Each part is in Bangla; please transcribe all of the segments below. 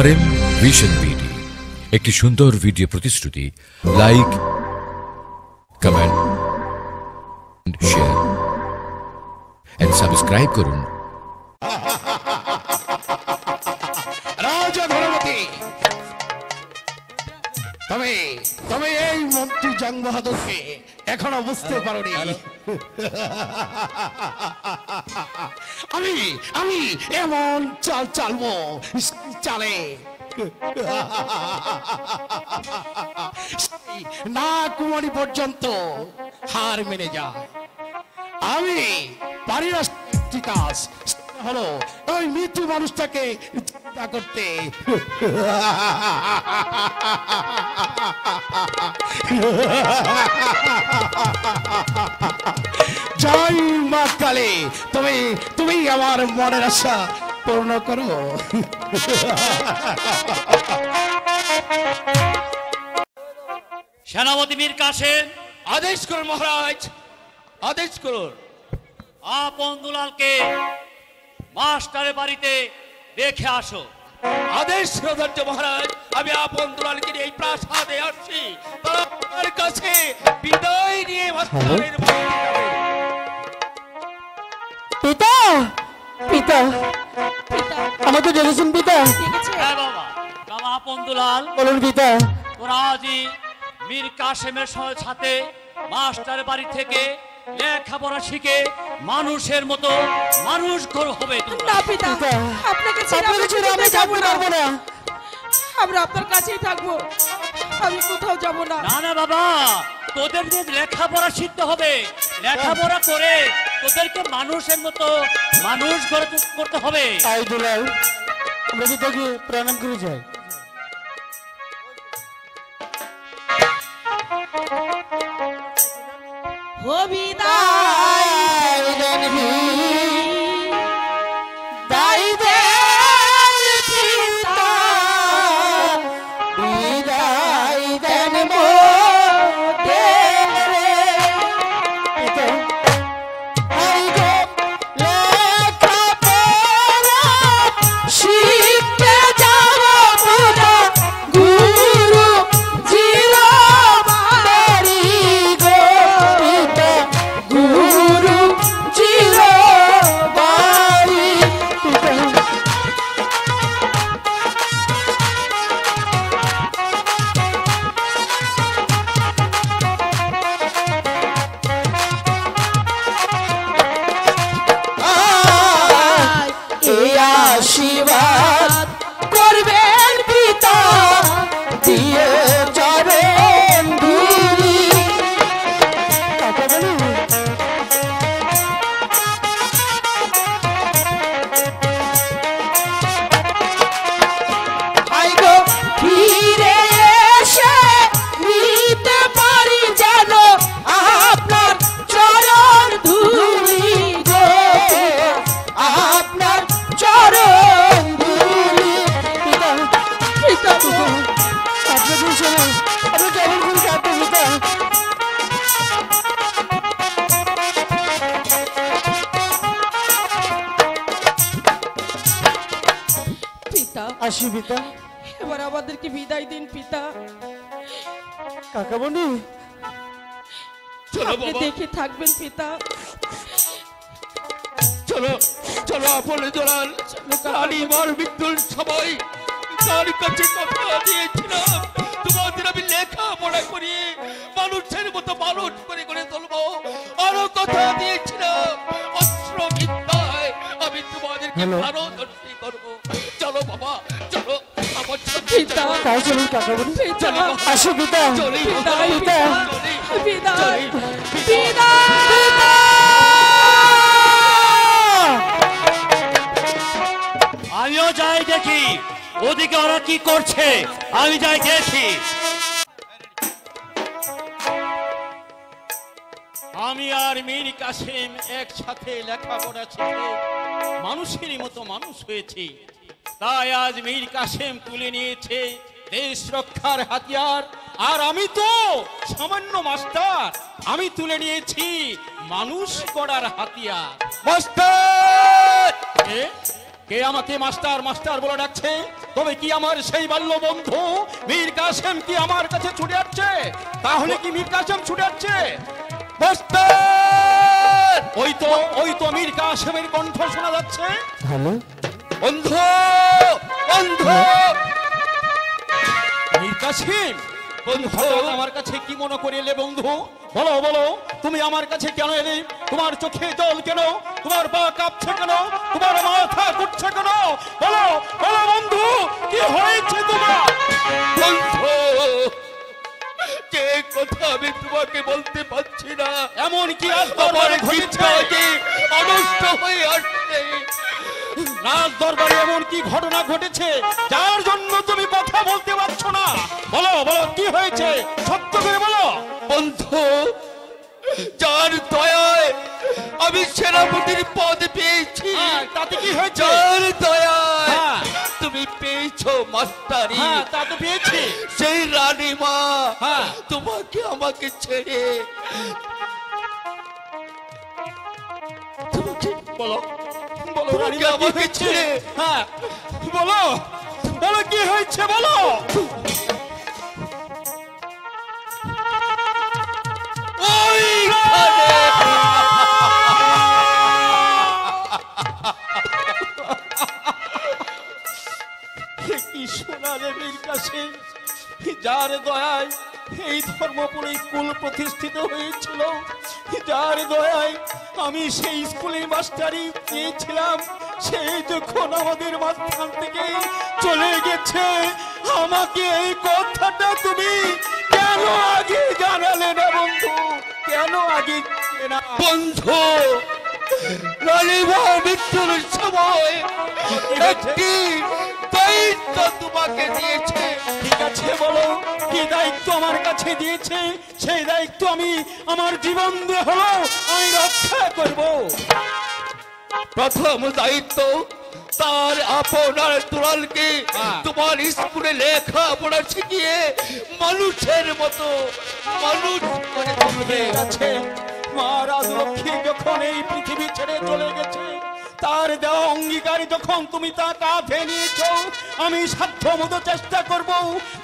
RM ভিশন বিডি একটি সুন্দর ভিডিও প্রতিশ্রুতি। Like, comment, share and subscribe করুন। রাজা ধনপতি, তুমি এই মন্ত্রী জং বাহাদুরকে এখনো বুঝতে পারোনি। আমি এমন চাল চালবো, চালে না কুমারী পর্যন্ত হার মেনে যায়। আমি পারি না কাজ হলো ওই মৃত্যু মানুষটাকে চিন্তা করতে। জয় মা কালী, তুমি আমার মনের আশা পূর্ণ করো। সেনাপতি মীর কাসেম, আদেশ করুন মহারাজ, আদেশ করুন। আপন দুলালকে মাস্টারের বাড়িতে রেখে আসো। আদেশ শ্রদ্ধার্য মহারাজ, আমি আপন দুলালকে নিয়ে এই প্রাসাদে আসছি। তার কাছে বিদায় নিয়ে মাস্টারের বাড়িতে যাবে। পিতা, পিতা, আমাকে ডেকেছেন পিতা? হ্যাঁ বাবা, বাবা আপন দুলাল, বলুন পিতা। তোরা আজই মীর কাসেমের সাথে মাস্টারের বাড়ি থেকে লেখাপড়া শিখে মানুষের মতো মানুষ হবে। না পিতা, আপনাকে ছেড়ে আমি যাব না। আমরা আপনার কাছেই থাকবো, আমি কোথাও যাব না। না না বাবা, তোদের লেখাপড়া শিখতে হবে। লেখাপড়া করে তোদেরকে মানুষের মতো মানুষ করতে হবে। তাই দুলাল, আমরা পিতাকে প্রণাম করে যাই। ও বিদায় আশীর্বাদ করবেন পিতা, দিয়ে যাবেন ধুলি। ফিরে এসে নিতে পারি যেন আপনার চরণ ধুলি গো, আপনার চরণ ধুলি। পিতা, পিতা, আপনাদের সময় আমি কেমন করে কাঁদতে পিতা? পিতা, আসি পিতা। এবার আমাদেরকে বিদায় দিন পিতা। কাকামণি, আপনি দেখে থাকবেন পিতা। চলো চলো আপন দুলাল, কালী মার মৃত্যুর সময় তার কাছে কথা দিয়েছিলাম তোমাদের আমি লেখাপড়া করিয়ে মানুষের মতো মানুষ করে করে তুলবো। আরো কথা দিয়েছিলাম অস্ত্র বিদ্যায় আমি তোমাদেরকে পারদর্শী করবো। চলো বাবা, চলো আমার পিতা। তাই চলুন কাকামণি, পিতা, আসি পিতা। চলি পিতা, পিতা, পিতা, পিতা। আমিও যাই দেখি ওদিকে ওরা কি করছে, আমি যাই দেখি। আমি আর মীর কাসেম একসাথে লেখাপড়া শিখে মানুষেরই মতো মানুষ হয়েছি। তাই আজ মীর কাসেম তুলে নিয়েছে দেশ রক্ষার হাতিয়ার, আর আমি তো সামান্য মাস্টার, আমি তুলে নিয়েছি মানুষ গড়ার হাতিয়ার। মাস্টার! কে আমাকে মাস্টার মাস্টার বলে ডাকছে? তবে কি আমার সেই বাল্য বন্ধু মীর কাসেম কি আমার কাছে ছুটে আসছে? তাহলে কি মীর কাসেম ছুটে আসছে? ওই তো মীর কাসেমের কণ্ঠ শোনা যাচ্ছে। হ্যালো বন্ধু বন্ধু মীর কাসেম, বন্ধু হঠাৎ আমার কাছে কি মনে করে এলে বন্ধু? বলো বলো, তুমি আমার কাছে কেন এলে? তোমার চোখে জল কেন? তোমার পা কাঁপছে কেন? তোমার মাথা ঘুরছে কেন? বলো বলো বন্ধু, কি হয়েছে তোমার? বন্ধু যে কথা আমি তোমাকে বলতে পারছি না, এমন কি আজ আমার দরবারে ঘটেছে? চিন্তাকে অনষ্ট হয়ে আসছে। রাজ দরবারে এমন কি ঘটনা ঘটেছে যার জন্য তুমি কথা বলতে পারছো না? বলো বলো, কি হয়েছে? সত্য করে বলো। বন্ধু, যার দয়ায় আমি সেনাপতির পদ পেয়েছি, হ্যাঁ, তাতে কি হয়েছে? যার দয়ায় হ্যাঁ। তুমি পেয়েছো মাস্টারি, হ্যাঁ, তা তো পেয়েছি। সেই রানীমা হ্যাঁ। তোমাকে আমাকে ছেড়ে বলো বলো, তোমাকে রানীমা, কি আমাকে হয়েছে? ছেড়ে হ্যাঁ, বলো বলো, কি হয়েছে বলো। কি শোনালে মীর কাসেম, যার দয়ায় এই ধর্মপুরে স্কুল প্রতিষ্ঠিত হয়েছিল, যার দয়ায় আমি সেই স্কুলে মাস্টারি পেয়েছিলাম, সে যখন আমাদের মাঝখান থেকে চলে গেছে, আমাকে এই কথাটা তুমি কেন আগে জানালে না বন্ধু? কেন আগে জানালে না? বন্ধু, রানীমা মৃত্যুর সময় একটি দায়িত্ব তোমাকে দিয়েছে। ঠিক আছে, বলো কি দায়িত্ব আমার কাছে দিয়েছে? সেই দায়িত্ব আমি আমার জীবন দিয়ে হলো আমি রক্ষা করব। প্রথম দায়িত্ব, তার আপনার দুলালকে তোমার স্কুলে লেখাপড়া শিখিয়ে মানুষের মতো মানুষ করে তুলবে। ঠিক আছে, মা রাজলক্ষ্মী যখন এই পৃথিবী ছেড়ে চলে গেছে, তার দেওয়া অঙ্গীকার যখন তুমি তা কাঁধে নিয়েছো, আমি সাধ্য মতো চেষ্টা করব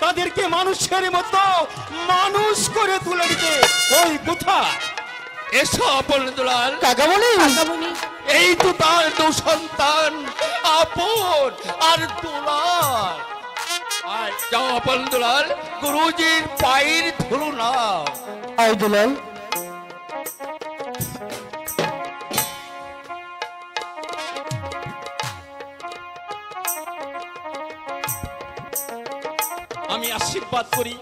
তাদেরকে মানুষের মতো মানুষ করে তুলে দিতে। ওই কোথা এসো আপন দুলাল, কাকামণি এই তো তার দু সন্তান আপন আর দুলাল। আর যাও আপন দুলাল, গুরুজির পায়ের ধুলো নাও। আই দুলাল। আমি আশীর্বাদ করি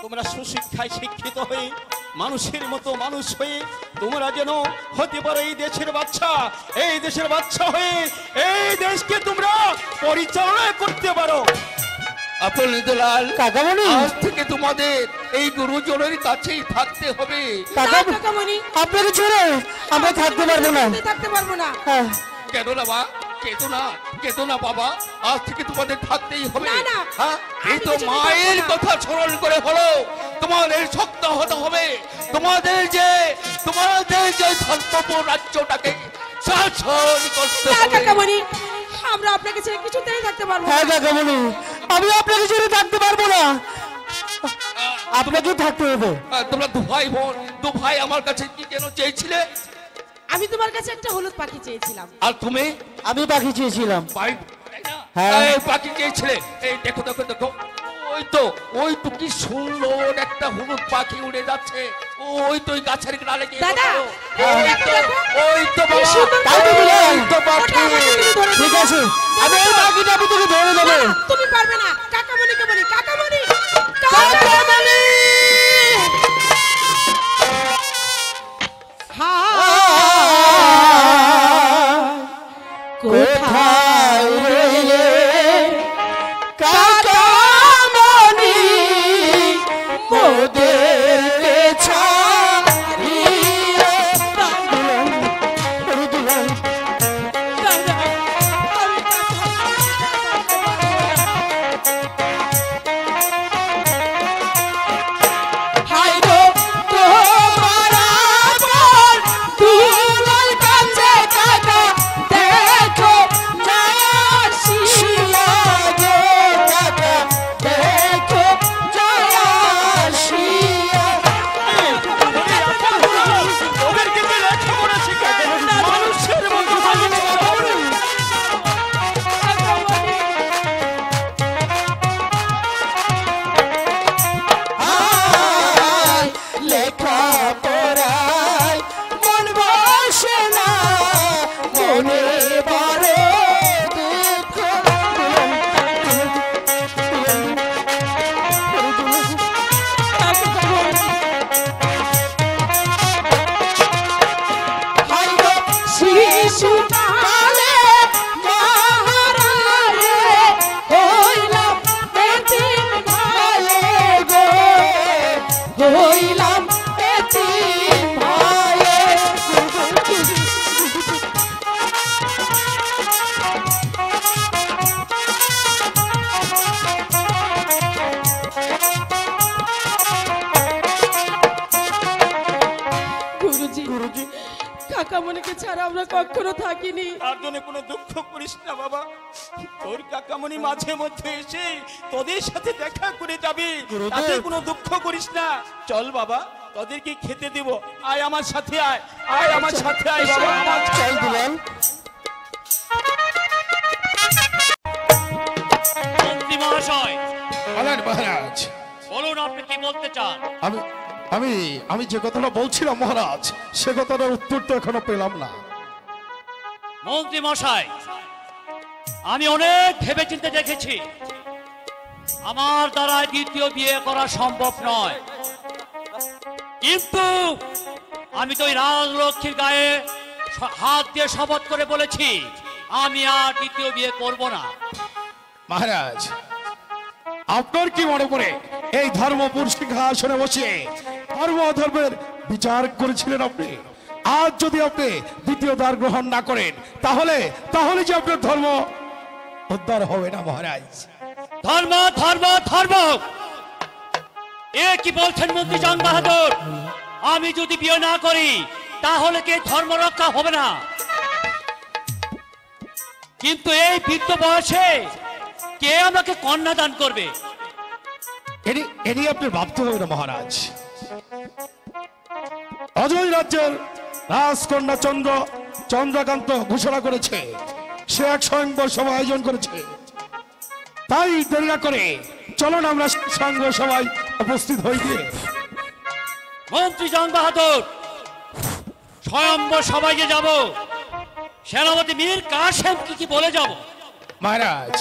তোমরা সুশিক্ষায় শিক্ষিত হয়ে মানুষের মতো মানুষ হয়ে তোমরা যেন হতে পারো এই দেশের বাচ্চা, এই দেশের বাচ্চা হয়ে এই দেশকে তোমরা পরিচালনা করতে পারো। আপন দুলাল, কাকামণি আজ থেকে তোমাদের এই গুরুজনের কাছেই থাকতে হবে। কাকামণি আপনাকে ছেড়ে আমরা থাকতে পারবো না। থাকতে পারবো না। হ্যাঁ, কেন না মা, কেতো না বাবা, আজ থেকে তোমাদের থাকতেই হবে। না, না, হ্যাঁ, এই তো আমি কিছুতেই মায়ের থাকবো না। কথা স্মরণ করে হলো তোমাদের শক্ত হতে হবে। তোমাদের যে ধর্মপুর রাজ্যটাকে শাসন করতে না হবে। কাকামণি, আমরা আপনাকে ছেড়ে কিছুতেই থাকতে পারবো না। হ্যাঁ কাকামণি, আমি আপনাকে ছেড়ে থাকতে পারবো না। আপনাকে থাকতে হবে। তোমরা দু ভাই বোন, দু ভাই আমার কাছে কি কেন চেয়েছিলে? আমি তোমার কাছে একটা হলুদ পাখি চেয়েছিলাম। আর তুমি আমি পাখি চেয়েছিলাম। ভাই, তাই না? হ্যাঁ। এই পাখি চেয়েছিলে। এই দেখো দেখো দেখো, ওই তো কি সুন্দর একটা হলুদ পাখি উড়ে যাচ্ছে। ওই তো ওই গাছের ডালে গিয়ে দাদা, বসলো। এই ওই দেখো, তো, দেখো। ওই তো কি বাবা, সুন্দর তাই তো দিলাম। ওই তো ওটা পাখি। আমাকে তুমি ধরে ঠিক দাও। আছে, আমি এই পাখিটা আমি তোকে ধরে দেবো। না, তুমি পারবে না। কাকামণিকে বলি, কাকামণি কাকামণি! কোথায় রইলে কাকামণি মোদেরকে ছাড়িয়ে? দুলাল, ওরে দুলাল, পড়াই মন বসে না মনে বড় দুঃখ শিশু কালে মহারাজে হইলাম এতিম ভাইয়ে গো হইলাম এতিম ভাইয়ে গুরুজি গুরুজি কাকামণিকে ছাড়া আমরা কখনো থাকিনি। তার জন্য কোনো দুঃখ করিস না বাবা। তোর কাকামণি মাঝে মধ্যে এসে তোদের সাথে দেখা করে যাবে, তাতে কোনো দুঃখ করিস না। চল বাবা, তোদেরকে খেতে দেব। আয় আমার সাথে, আয় আয় আমার সাথে, আয় বাবা আমার চল দুলাল। মন্ত্রী মহাশয়, বলেন মহারাজ। বলুন আপনি কি বলতে চান? আমি আমি আমি যে কথাটা বলছিলাম মহারাজ, সে কথাটার উত্তর তো এখনো পেলাম না। মন্ত্রী মশাই, আমি অনেক ভেবেচিন্তে দেখেছি আমার দ্বারা দ্বিতীয় বিয়ে করা সম্ভব নয়, কিন্তু আমি তো ওই রাজলক্ষ্মীর গায়ে হাত দিয়ে শপথ করে বলেছি আমি আর দ্বিতীয় বিয়ে করব না। মহারাজ, আপনার কি মনে পড়ে এই ধর্মপুর সিংহাসনে বসে ধর্ম অধর্মের বিচার করেছিলেন আপনি? আজ যদি আপনি দ্বিতীয় দ্বার গ্রহণ না করেন তাহলে তাহলে যে আপনার ধর্ম উদ্ধার হবে না মহারাজ। ধর্ম ধর্ম ধর্ম এ কি বলছেন মন্ত্রী জং বাহাদুর? আমি যদি বিয়ে না করি তাহলে কি ধর্ম রক্ষা হবে না? কিন্তু এই বৃদ্ধ বয়সে কে আমাকে কন্যা দান করবে? এটি আপনি ভাবতে হবে না মহারাজ। অজয় রাজ্যের রাজকন্যা চন্দ্রকান্ত ঘোষণা করেছে সে এক স্বয়ংবর সভা আয়োজন করেছে। তাই দেরি না করে চলুন আমরা সঙ্গ সবাই উপস্থিত হই গিয়ে। মন্ত্রী জং বাহাদুর, স্বয়ম্বর সবাইকে যাব, সেনাপতি মীর কাসেম কি বলে যাব? মহারাজ,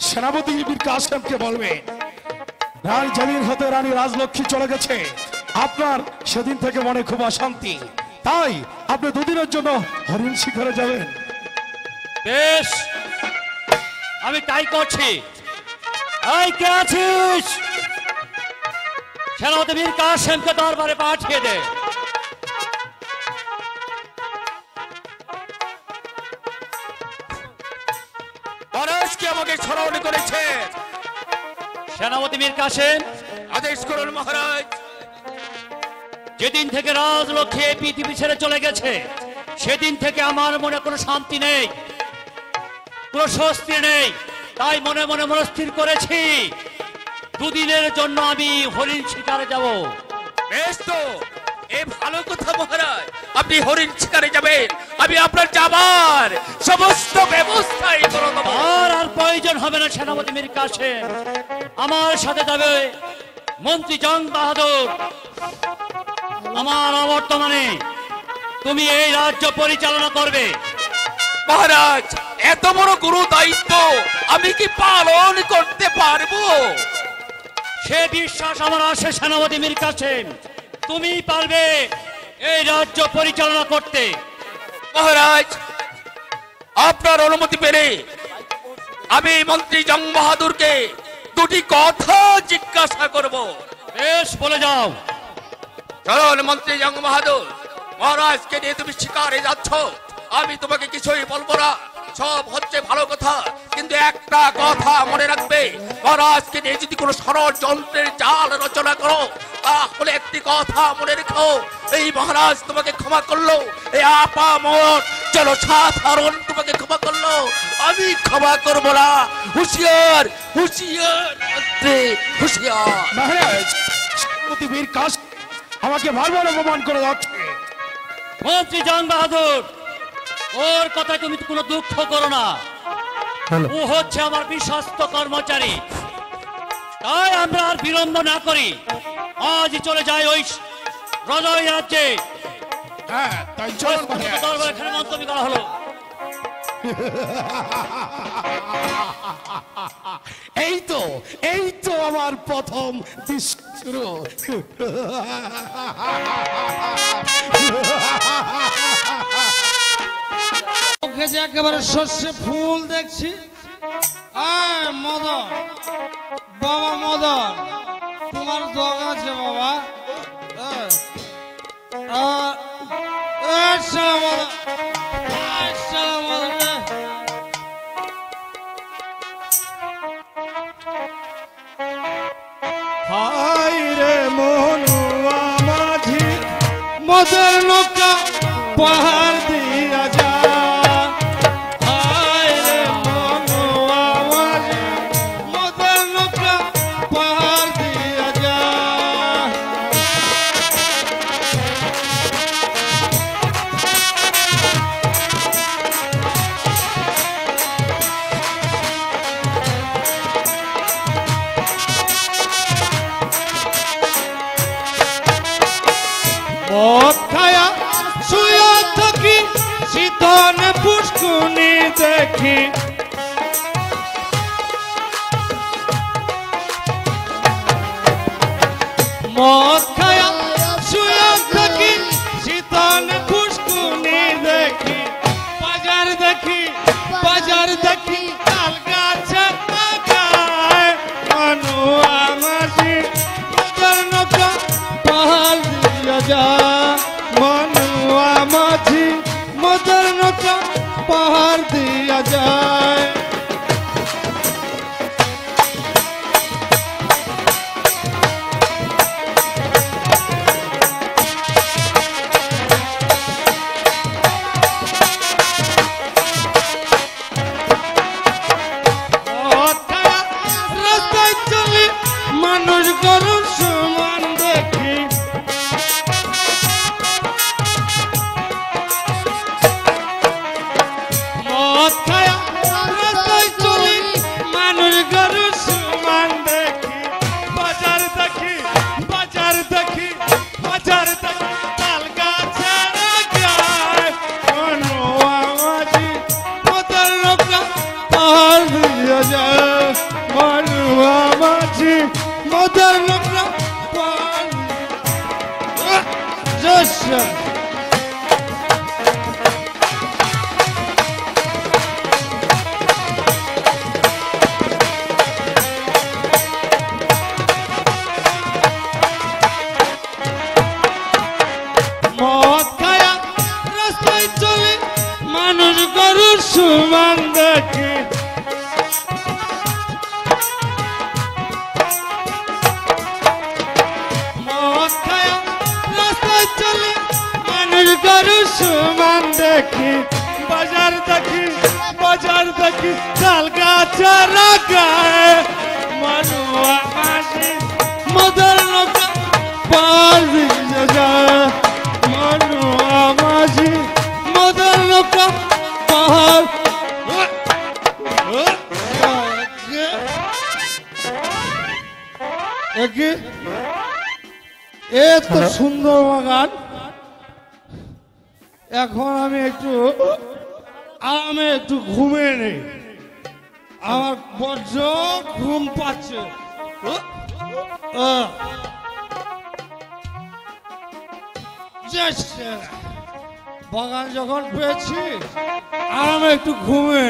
সেনাপতি বীর কাসেমকে বলবেন রানী যেদিন হতে রানী রাজলক্ষ্মী চলে গেছে আপনার সেদিন থেকে মনে খুব অশান্তি, তাই আপনি দুদিনের জন্য হরিণ শিখরে যাবেন। বেশ, আমি তাই করছি। এই কে আছিস? সেনাপতি মীর কাসেমকে দরবারে পাঠিয়ে দে। মহারাজ কি আমাকে স্মরণ করেছে? সেনাপতি মীর কাসেম, আদেশ করুন মহারাজ। যেদিন থেকে রাজলক্ষ্মী এই পৃথিবী ছেড়ে চলে গেছে সেদিন থেকে আমার মনে কোনো শান্তি নেই, কোনো স্বস্তি নেই। তাই মনে মনে মনস্থির করেছি দুদিনের জন্য আমি হরিণ শিকারে যাব। বেশ তো, এ ভালো কথা মহারাজ। আপনি হরিণ শিকারে যাবেন, আমি আপনার যাবার সমস্ত ব্যবস্থাই করে দেব। আর প্রয়োজন হবে না সেনাপতি মীর কাসেম, আমার সাথে যাবে মন্ত্রী জং বাহাদুর। আমার অবর্তমানে তুমি এই রাজ্য পরিচালনা করবে। মহারাজ, এত বড় গুরু দায়িত্ব আমি কি পালন করতে পারবো? সে বিশ্বাস আমার আছে সেনাপতি মীর কাসেম, তুমি পারবে এই রাজ্য পরিচালনা করতে। মহারাজ, আপনার অনুমতি পেলে আমি মন্ত্রী জং বাহাদুরকে দুটি কথা জিজ্ঞাসা করব। বেশ, বলে যাও। চলুন মন্ত্রী জং বাহাদুর, মহারাজকে নিয়ে তুমি শিকারে যাচ্ছ, আমি তোমাকে কিছুই বলবো না, সব হচ্ছে ভালো কথা, কিন্তু একটা কথা মনে রাখবে, মহারাজকে নিয়ে যদি কোনো ষড়যন্ত্রের জাল রচনা করো তাহলে একটি কথা মনে রেখো, এই মহারাজ তোমাকে ক্ষমা করলো, এই আপামর জনসাধারণ তোমাকে ক্ষমা করলো, আমি ক্ষমা করবো না। হুঁশিয়ার হুঁশিয়ার মন্ত্রী, হুঁশিয়ার। মহারাজ, সেনাপতি বীর কাসেম আমাকে বারবার অপমান করে যাচ্ছে। মন্ত্রী জং বাহাদুর, ওর কথায় তুমি কোনো দুঃখ করো না, ও হচ্ছে আমার বিশ্বস্ত কর্মচারী। তাই আমরা আর বিলম্ব না করি আজই চলে যাই ওই রজয় রাজ্যে হ্যাঁ তাই চলুন মহারাজ। দরবার এখানে মন্তব্য করা হলো। এই তো আমার প্রথম শুরু। মুখে যে একেবারে সর্ষে ফুল দেখছি। আয় মদন, বাবা মদন, তোমার দোয়া আছে বাবা। হায় রে মনুয়া মাঝি মদের নৌকা পাহাড় দিয়া যা। হায় রে মনুয়া মাঝি মদের নৌকা পাহাড় দিয়া যা। মদ খায়া শুয়া থাকি শীতনে পুষ্কুনি দেখি। মদ খায়া শুয়া থাকি শীতনে পুষ্কুনি দেখি। বাজার দেখি বাজার দেখি তাল গাছে লাগায় মনুয়া মাঝি মদের নৌকা পাহাড় দিয়া যা। মনুয়া মাঝি মদের নৌকা পাহাড় দিয়া যায়। রাস্তায় চলি মানুষ গরুর সমান দেখি। মদ খায়া রাস্তায় চলি মানুষ গরুর সমান দেখি। বাজার দেখি বাজার দেখি বাজার দেখি তাল গাছের গায় মনুয়া মাঝি মদের নৌকা পাহাড় দিয়া যায়। মনুয়া মাঝি মদের নৌকা পাহাড় দিয়া যায়। মদ খায়া রাস্তায় চলে মানুষ গরুর সমান দেখি। মদ খায়া রাস্তায় চলে মানুষ গরুর সমান দেখি। বাজার দেখি বাজার দেখি তাল গাছে লাগায় মনুয়া মাঝি মদের নৌকা পাহাড় দিয়া যায়। মনুয়া মাঝি মদের নৌকা পাহাড় এত সুন্দর বাগান। এখন আমি একটু ঘুমে নেই। আমার বড্ড ঘুম পাচ্ছে। বাগান যখন পেয়েছি আমি একটু ঘুমে।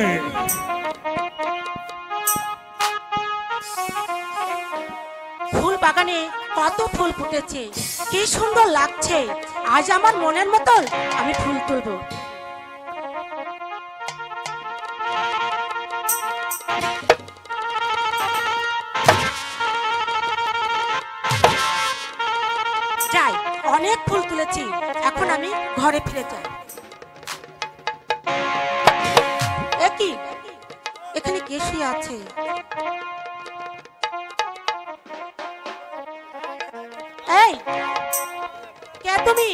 ফুল বাগানে কত ফুল ফুটেছে, কি সুন্দর লাগছে। আজ আমার মনের মতন আমি ফুল তুলবো। যাই, অনেক ফুল তুলেছি, এখন আমি ঘরে ফিরে যাই। একই এখানে কে শুয়ে আছে? এই কে তুমি?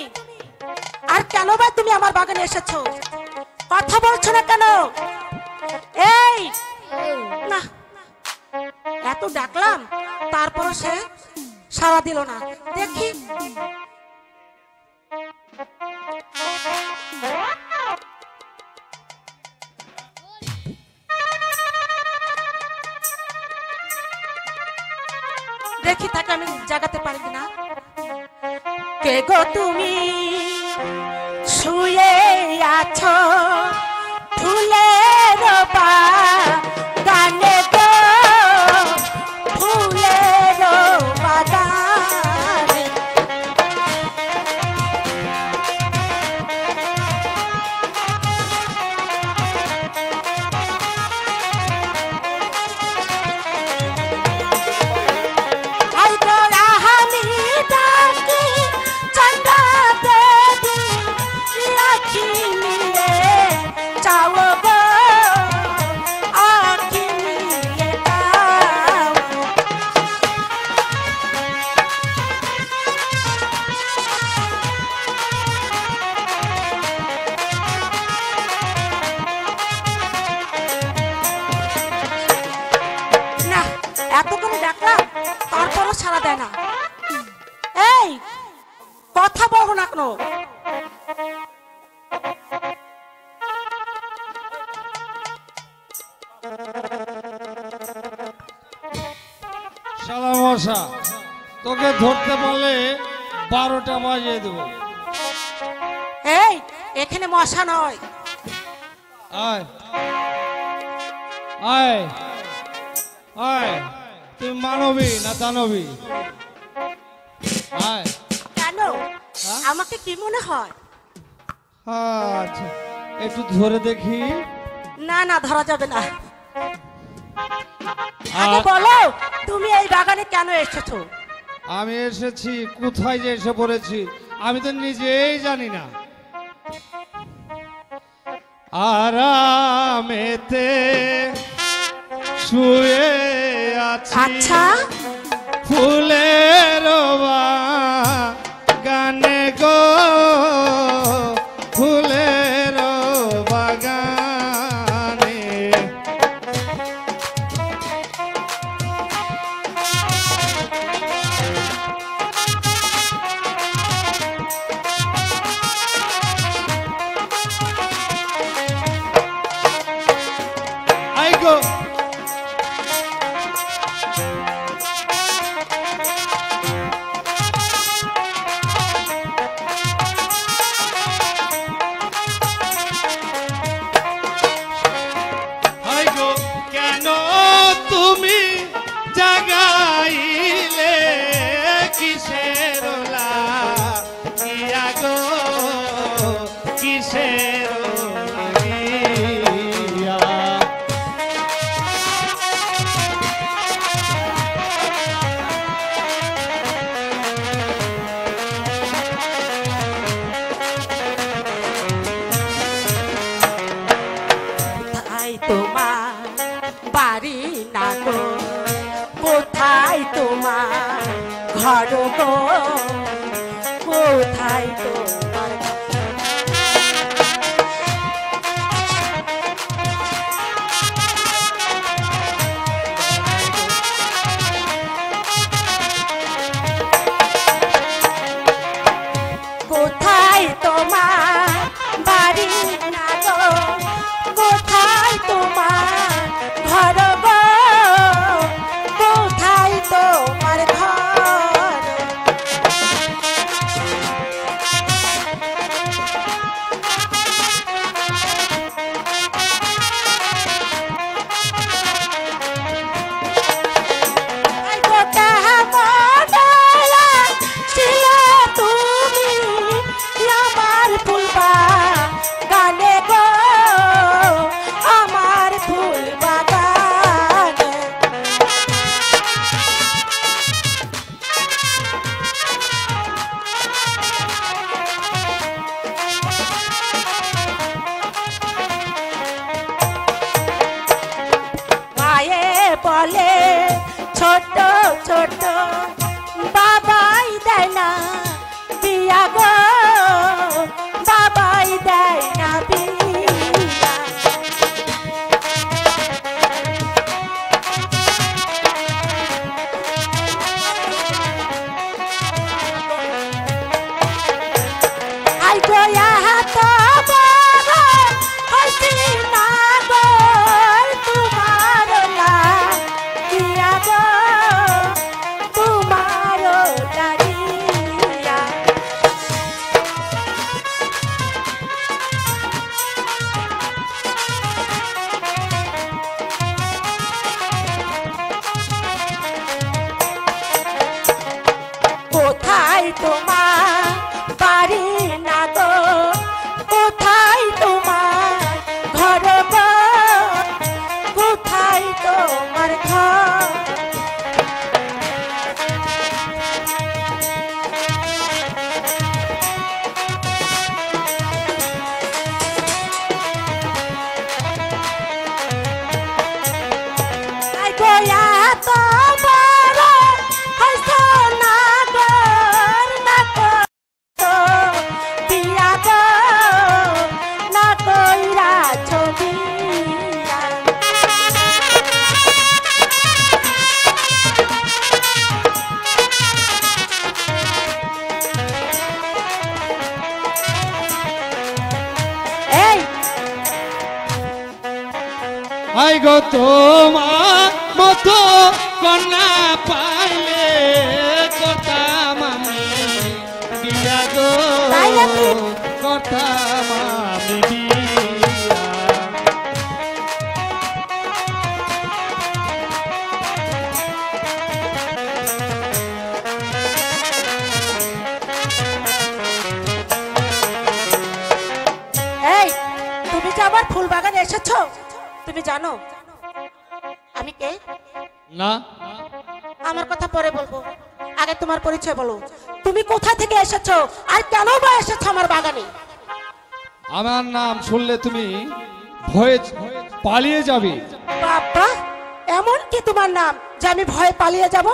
আর কেন বা তুমি আমার বাগানে এসেছো? কথা বলছো না কেন? এই না, এত ডাকলাম তারপর সে সাড়া দিল না। দেখি দেখি তাকে আমি জাগাতে পারি কিনা। কে গো তুমি শুয়ে আছো ফুলের বাগানে গো, ফুলের বাগানে। এত করে ডাকলাম তারপরও সাড়া দেয় না। এই কথা বলবো না কেন? শালা মশা, তোকে ধরতে পারলে 12টা বাজিয়ে দেবো। এই এখানে মশা নয়। আয় আয় আয়, তুই মানবী না দানবী? আয়। কেন আমাকে কি মনে হয়? আচ্ছা একটু ধরে দেখি। না না, ধরা যাবে না। আগে বলো তুমি এই বাগানে কেন এসেছো? আমি এসেছি, কোথায় যে এসে পড়েছি আমি তো নিজেই জানি না। আরামেতে শুয়ে আছি আচ্ছা ফুলের বাগানে গো, ফুলের বাগানে। আই গো কেন তুমি জাগাইলে কিসের লাগিয়া গো, কিসের লাগিয়া? কোথায় তোমার বাড়ি না গো, কোথায় তোমার ঘর গো, কোথায় তোমার কোথায় তোমার বাড়ি না গো, কোথায় তোমার ঘর গো, কোথায় তোমার ঘর? বলে ছোট ছোট বাবাই দেয় না বিয়া গো, বাবাই দেয় না বিয়া। আই গয়া হাত বড় হইছি না গো, তোমার লা দিয়া গো, তোমার আই গো তোমার মতো কন্যা পাইলে করতাম আমি বিয়া গো, তাই নাকি? করতাম আমি বিয়া। এই তুমি যে আমার ফুল বাগানে এসেছো, তুমি জানো আমি কে? না, আমার কথা পরে বলবো, আগে তোমার পরিচয় বলো। তুমি কোথা থেকে এসেছো আর কেন বা এসেছো আমার বাগানে? আমার নাম শুনলে তুমি ভয়ে পালিয়ে যাবে। বাবা, এমন কি তোমার নাম যে আমি ভয়ে পালিয়ে যাব?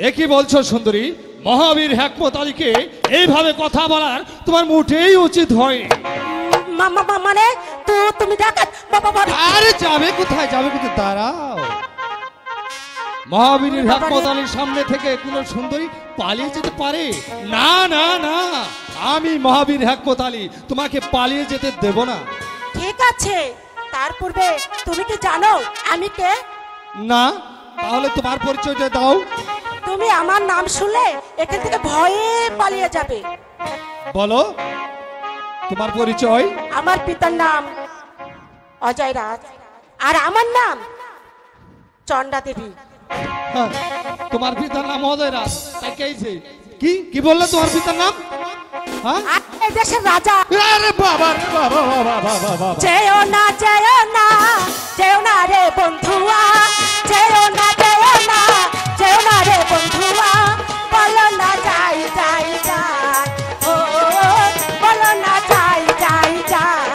এ কি বলছো সুন্দরী? মহাবীর হিকমত আলীকে এইভাবে কথা বলার তোমার মোটেই উচিত হয়। মানে তো তুমি ডাকাত বাবা বাবা। আরে যাবে কোথায়, যাবে কোথায়? দাঁড়াও, মহাবীর হিকমত আলীর সামনে থেকে কোন সুন্দরী পালিয়ে যেতে পারে? না না না, আমি মহাবীর হিকমত আলী তোমাকে পালিয়ে যেতে দেব না। ঠিক আছে, তার পূর্বে তুমি কি জানো আমি কে? না, তাহলে তোমার পরিচয়টা দাও। তুমি আমার নাম শুনলে এখান থেকে ভয়ে পালিয়ে যাবে। বলো তোমার পরিচয়। আমার পিতার নাম অজয় রাজ আর আমার নাম চন্ডা দেবী। হ্যাঁ, তোমার পিতার নাম অজয় রাজ, তাই কেছে কি কি বললে তোমার পিতার নাম? হ্যাঁ, আর এই দেশের রাজা। আরে বাবা রে বাবা বাবা বাবা বাবা। যেও না যেও না, যেও না রে বন্ধুয়া, যেও না যেও না, যেও না রে বন্ধুয়া, বলো না যাই যাই যাই, ও বলো না যাই যাই যাই।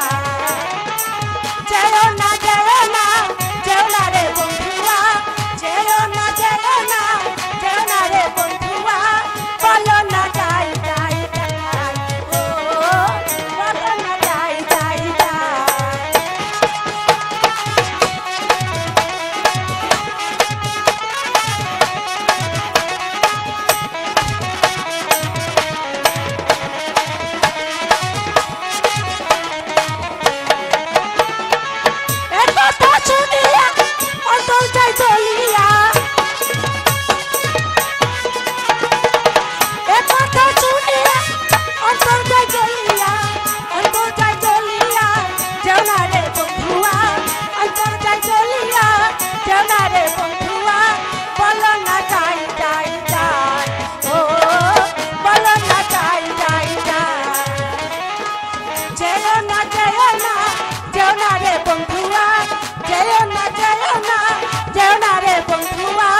যেও না যেও না, যেও না রে বন্ধুয়া, যেও না যেও না, যেও না রে বন্ধুয়া, বলো না যাই যাই যাই, ও বলো না যাই যাই যাই। একথা শুনিয়া অন্তর যায় জ্বলিয়া, একথা শুনিয়া অন্তর যায় জ্বলিয়া, অন্তর যায় জ্বলিয়া, যেও না রে বন্ধুয়া, অন্তর যায় জ্বলিয়া, যেও না রে বন্ধুয়া, বলো না যাই যাই যাই, ও বলো না যাই যাই যাই। যেও না যেও না, যেও না রে বন্ধুয়া, যেও না যেও না, যেও না রে বন্ধুয়া,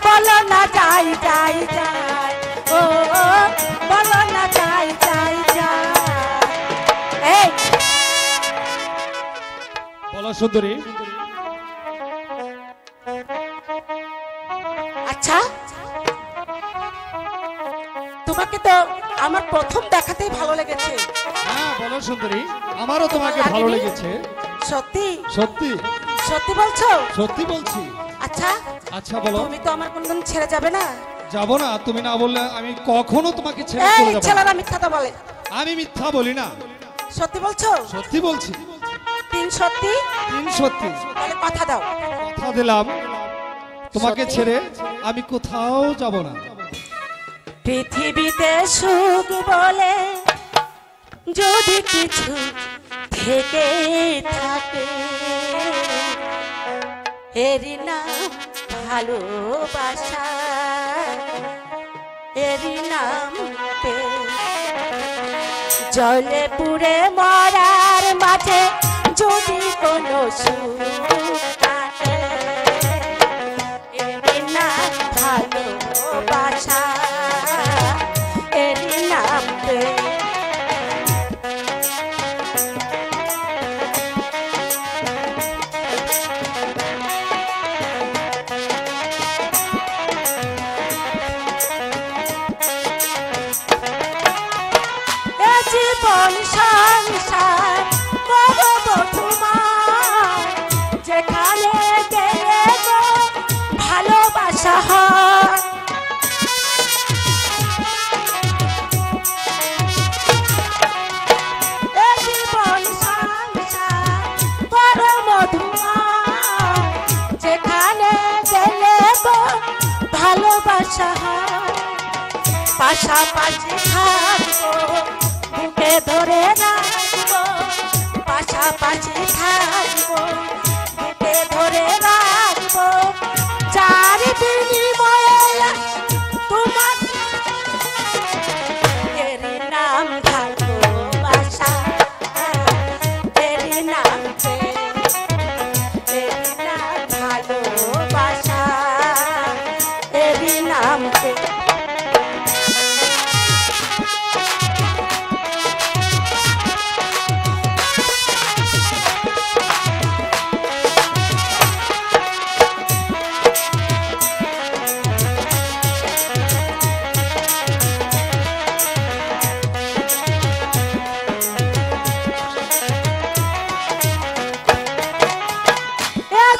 বলো না যাই যাই যাই, ও বলো না যাই যাই যাই। এই বলো সুন্দরী। আচ্ছা, তোমাকে তো আমার প্রথম দেখাতেই ভালো লেগেছে। হ্যাঁ বলো সুন্দরী, আমারও তোমাকে ভালো লেগেছে। সত্যি সত্যি সত্যি বলছো? সত্যি বলছি। আচ্ছা আচ্ছা বলো। তুমি তো আমার কোনদিন ছেড়ে যাবে না? যাবো না, তুমি না বললে আমি কখনো তোমাকে ছেড়ে এই চলে যাবো না। ছেলেরা মিথ্যা তো বলে। আমি মিথ্যা বলি না, সত্যি বলছো? সত্যি বলছি। তিন সত্যি? তিন সত্যি। তাহলে কথা দাও। কথা দিলাম, তোমাকে সত্যি? ছেড়ে আমি কোথাও যাব না। পৃথিবীতে সুখ বলে যদি কিছু থেকে থাকে, এরই নাম ভালোবাসা, এরই নাম প্রেম। জলে পুড়ে মরার মাঝে যদি কোনো সুখ থাকে, এরই নাম ভালোবাসা, এরই নাম প্রেম। এ জীবন সংসার করব তোমার, যেখানে গেলে গো ভালোবাসা হয়। এ জীবন সংসার করব তোমার, ভালোবাসা হয় পাশাপাশি থাকবো বুকে ধরে রাখবো পাশাপাশি থাকবো বুকে ধরে রাখবো চার বিনিময়ে তোমার এরই নাম ভালোবাসা এরই নাম প্রেম এরই নাম ভালোবাসা এরই নাম প্রেম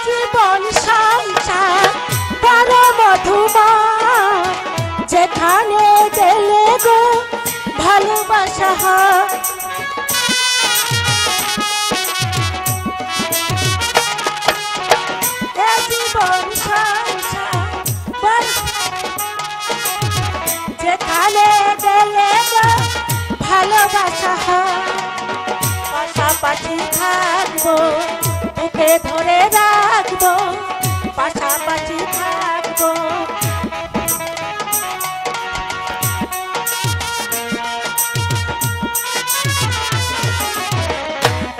জীবন সংসার বড় মধুময় যেখানে গেলে গো ভালোবাসা হয় জীবন সংসার যেখানে গেলে গো ভালোবাসা হয় পাশাপাশি থাকবো বুকে ধরে রাখবো পাশাপাশি থাকবো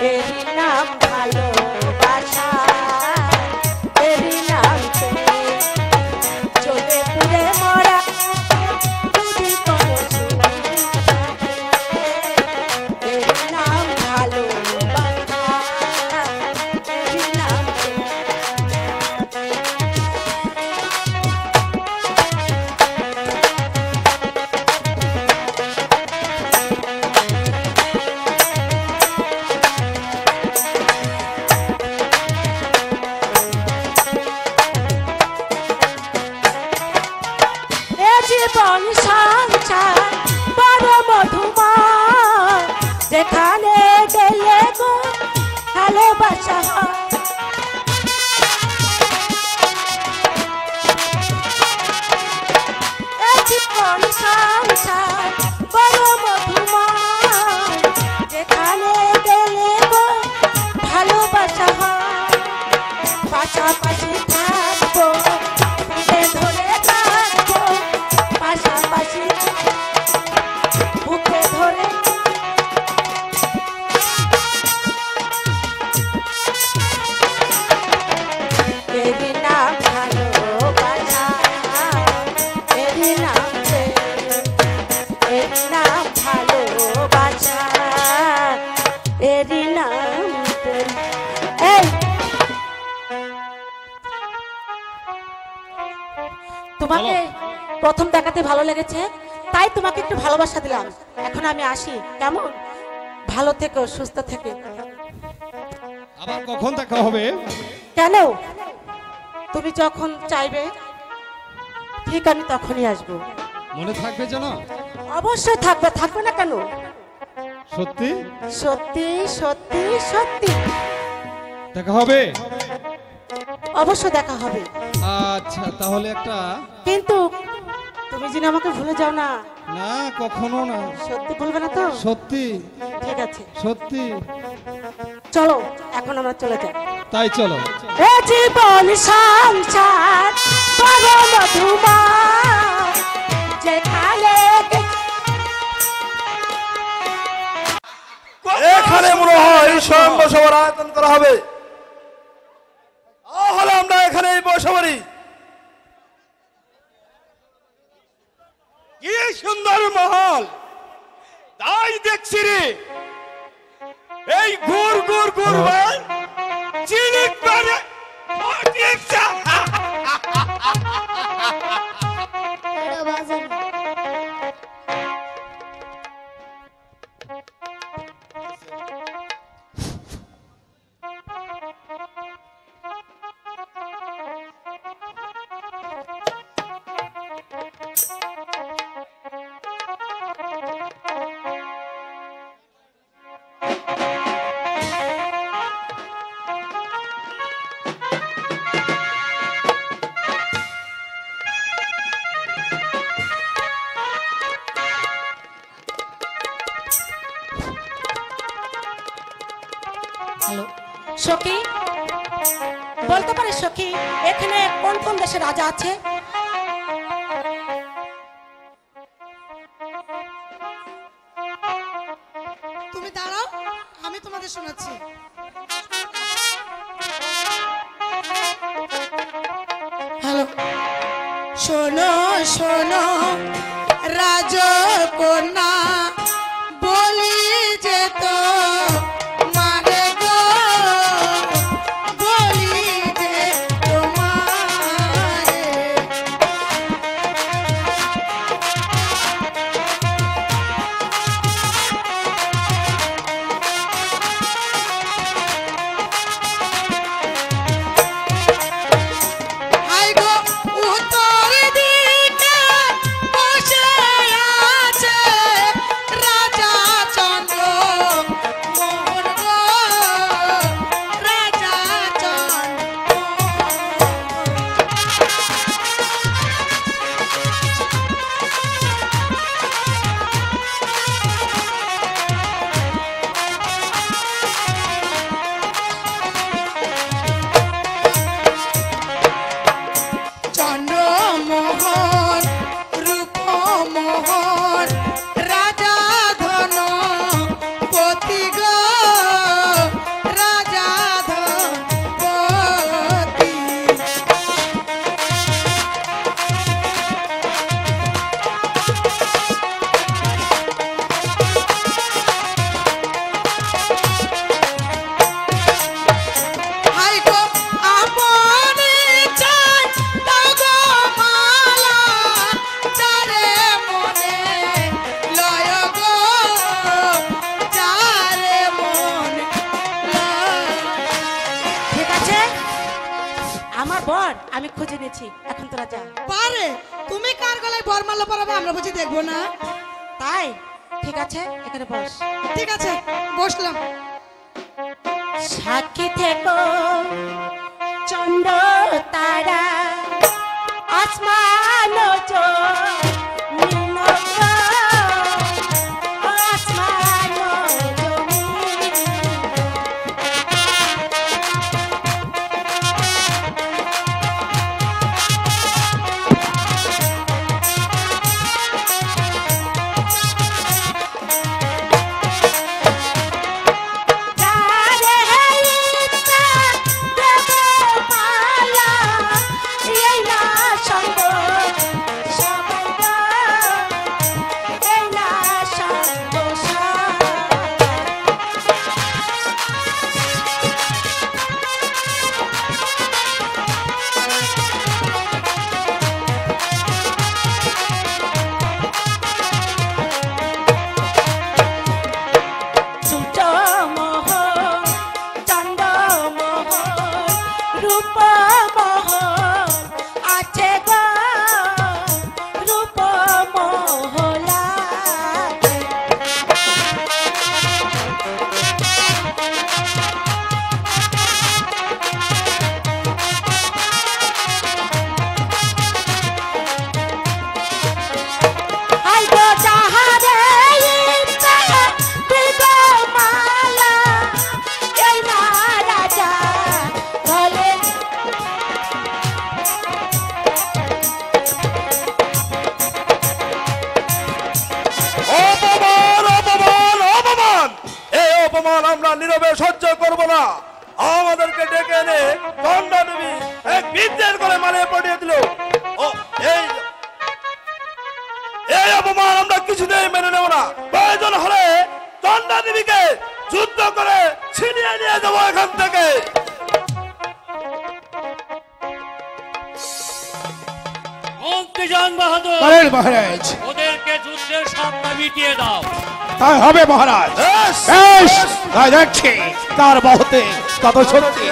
এরই নাম ভালোবাসা এরই নাম প্রেম চলে পুরে মরা যদি কোনো সুখ থাকে, এরই নাম ভালোবাসা এরই নাম প্রেম। এ জীবন সংসার বড় মধুময় যেখানে গেলে গো ভালোবাসা হয় এ জীবন সংসার বড় মধুময় যেখানে গেলে গো ভালোবাসা হয় পাশাপাশি থাকবো বুকে ধরে রাখবো পাশাপাশি বুকে ধরে এরই নাম ভালোবাসা এরই নাম প্রেম এরই নাম ভালোবাসা এরই নাম প্রেম। এই তোমাকে প্রথম দেখাতে ভালো লেগেছে তাই তোমাকে একটু ভালোবাসা দিলাম এখন আমি আসি কেমন ভালো থেকো সুস্থ থেকে আবার কখন দেখা হবে? কেন তুমি যখন চাইবে ঠিক আমি তখনই আসবো মনে থাকবে যেন? অবশ্যই থাকবে থাকবে না কেন সত্যি সত্যি সত্যি সত্যি দেখা হবে? অবশ্যই দেখা হবে আচ্ছা তাহলে একটা কিন্তু তুমি যেন আমাকে ভুলে যাও না না কখনো না সত্যি ভুলবে না তো সত্যি ঠিক আছে সত্যি চলো এখন আমরা চলে যাই তাই চলো এ জীবন সংসার বড় মধুময় যেখানে এখানে মনে হয় স্বয়ং বসবার আয়োজন করা হবে তাহলে আমরা এখানে বসবারি কি সুন্দর মহল তাই দেখছি রে এই গুড় গুড় গুড় ভাই চিনিক পারে হ্যালো সখী, বলতে পারে সখী এখানে কোন কোন দেশের রাজা আছে? তুমি দাঁড়াও, আমি তোমাদের শোনাচ্ছি। হ্যালো, শোনো শোনো রাজকন্যা, বলি যে তো মারে গো, বলি যে তোমারে। হাই গো উত্তর দিকে বসে আছে রাজা চন্দ্র মোহন গো, রাজা চন্দ্র। চন্দ্রমোহন রূপমোহন রাজা ধন পতি গো, রাজা ধন পতি। হাই গো আপনি চাই দাও গো মালা, যারে মনে লয় গো, যারে মনে লয়। ঠিক আছে, আমার বর আমি খুঁজে নিয়েছি, এখন তোরা যা। পারে তুমি কার গলায় বরমালা পরাবে আমরা বুঝি দেখবো না? তাই ঠিক আছে, এখানে বস। ঠিক আছে, বসলাম। সাক্ষী থেকো চন্দ্র তারা, আসমান আসমান জমিন। যারে ইচ্ছা দেব মালা, এই না সঙ্গ সবাই গো, এই না সঙ্গ সবাই। সূর্যমোহন চন্দ্রমোহন রূপমোহন আছে গো, রূপমোহলা। হাই গো যাহারে ইচ্ছা দেব মালা, এই না রাজা বলে। অপমান অপমান অপমান! এই অপমান আমরা নীরবে সহ্য করব না। আমাদেরকে ডেকে এনে গঙ্গা দেবী এক বিদ্যের করে মারিয়ে পড়িয়ে দিল। ও এই এই অপমান আমরা কিছুতেই মেনে নেব না। প্রয়োজন হলে গঙ্গা দেবীকে যুদ্ধ করে ছিনিয়ে নিয়ে যাবো এখান থেকে। মন্ত্রীজন বাহাদুর, বলেন মহারাজ। ওদেরকে যুদ্ধের সামনে মিটিয়ে দাও। তাই হবে মহারাজ। বেশ, বেশ, বেশ। তাই দেখছি তার বহুতে তত সত্যি।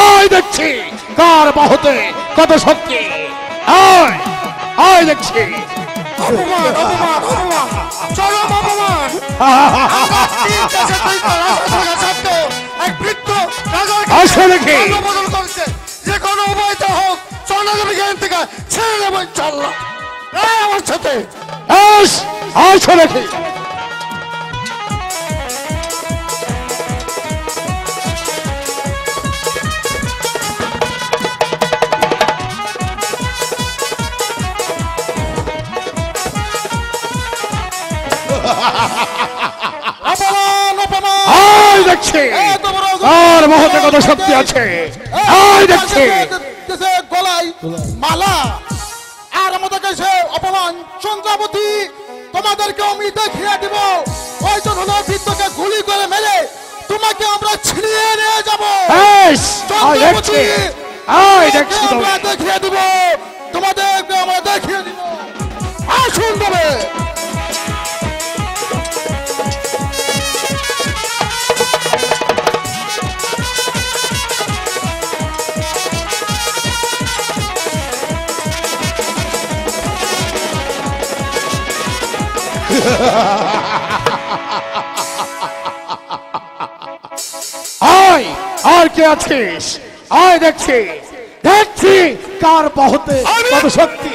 আয় দেখছি কার বাহুতে কত শক্তি। আয় আয় দেখছি। অপমান অপমান অপমান, চরম অপমান। আমরা তিন দেশে দুই কলা সত্য আসো দেখি। বদল করছে, যে কোনো উপায়তে হোক চন্দ্রদেবীকে এখান থেকে ছেড়ে দেবো ইনশাআল্লাহ। এই আমার সাথে আসো দেখি। দেখছি আর মহতে কত শক্তি আছে। দেখছি গলায় মালা আর আমাদের কাছে অপমান চন্দ্রাবতী, তোমাদেরকে আমি দেখিয়ে দিব। ওই জন্য বৃদ্ধকে গুলি করে মেরে তোমাকে আমরা ছিনিয়ে নিয়ে যাবো। চন্দ্রাবতী আমরা দেখিয়ে দিব, তোমাদেরকে আমরা দেখিয়ে দিব। আসুন তবে আয় আর কে আছিস? আয় দেখছি দেখছি কার বাহুতে কত শক্তি।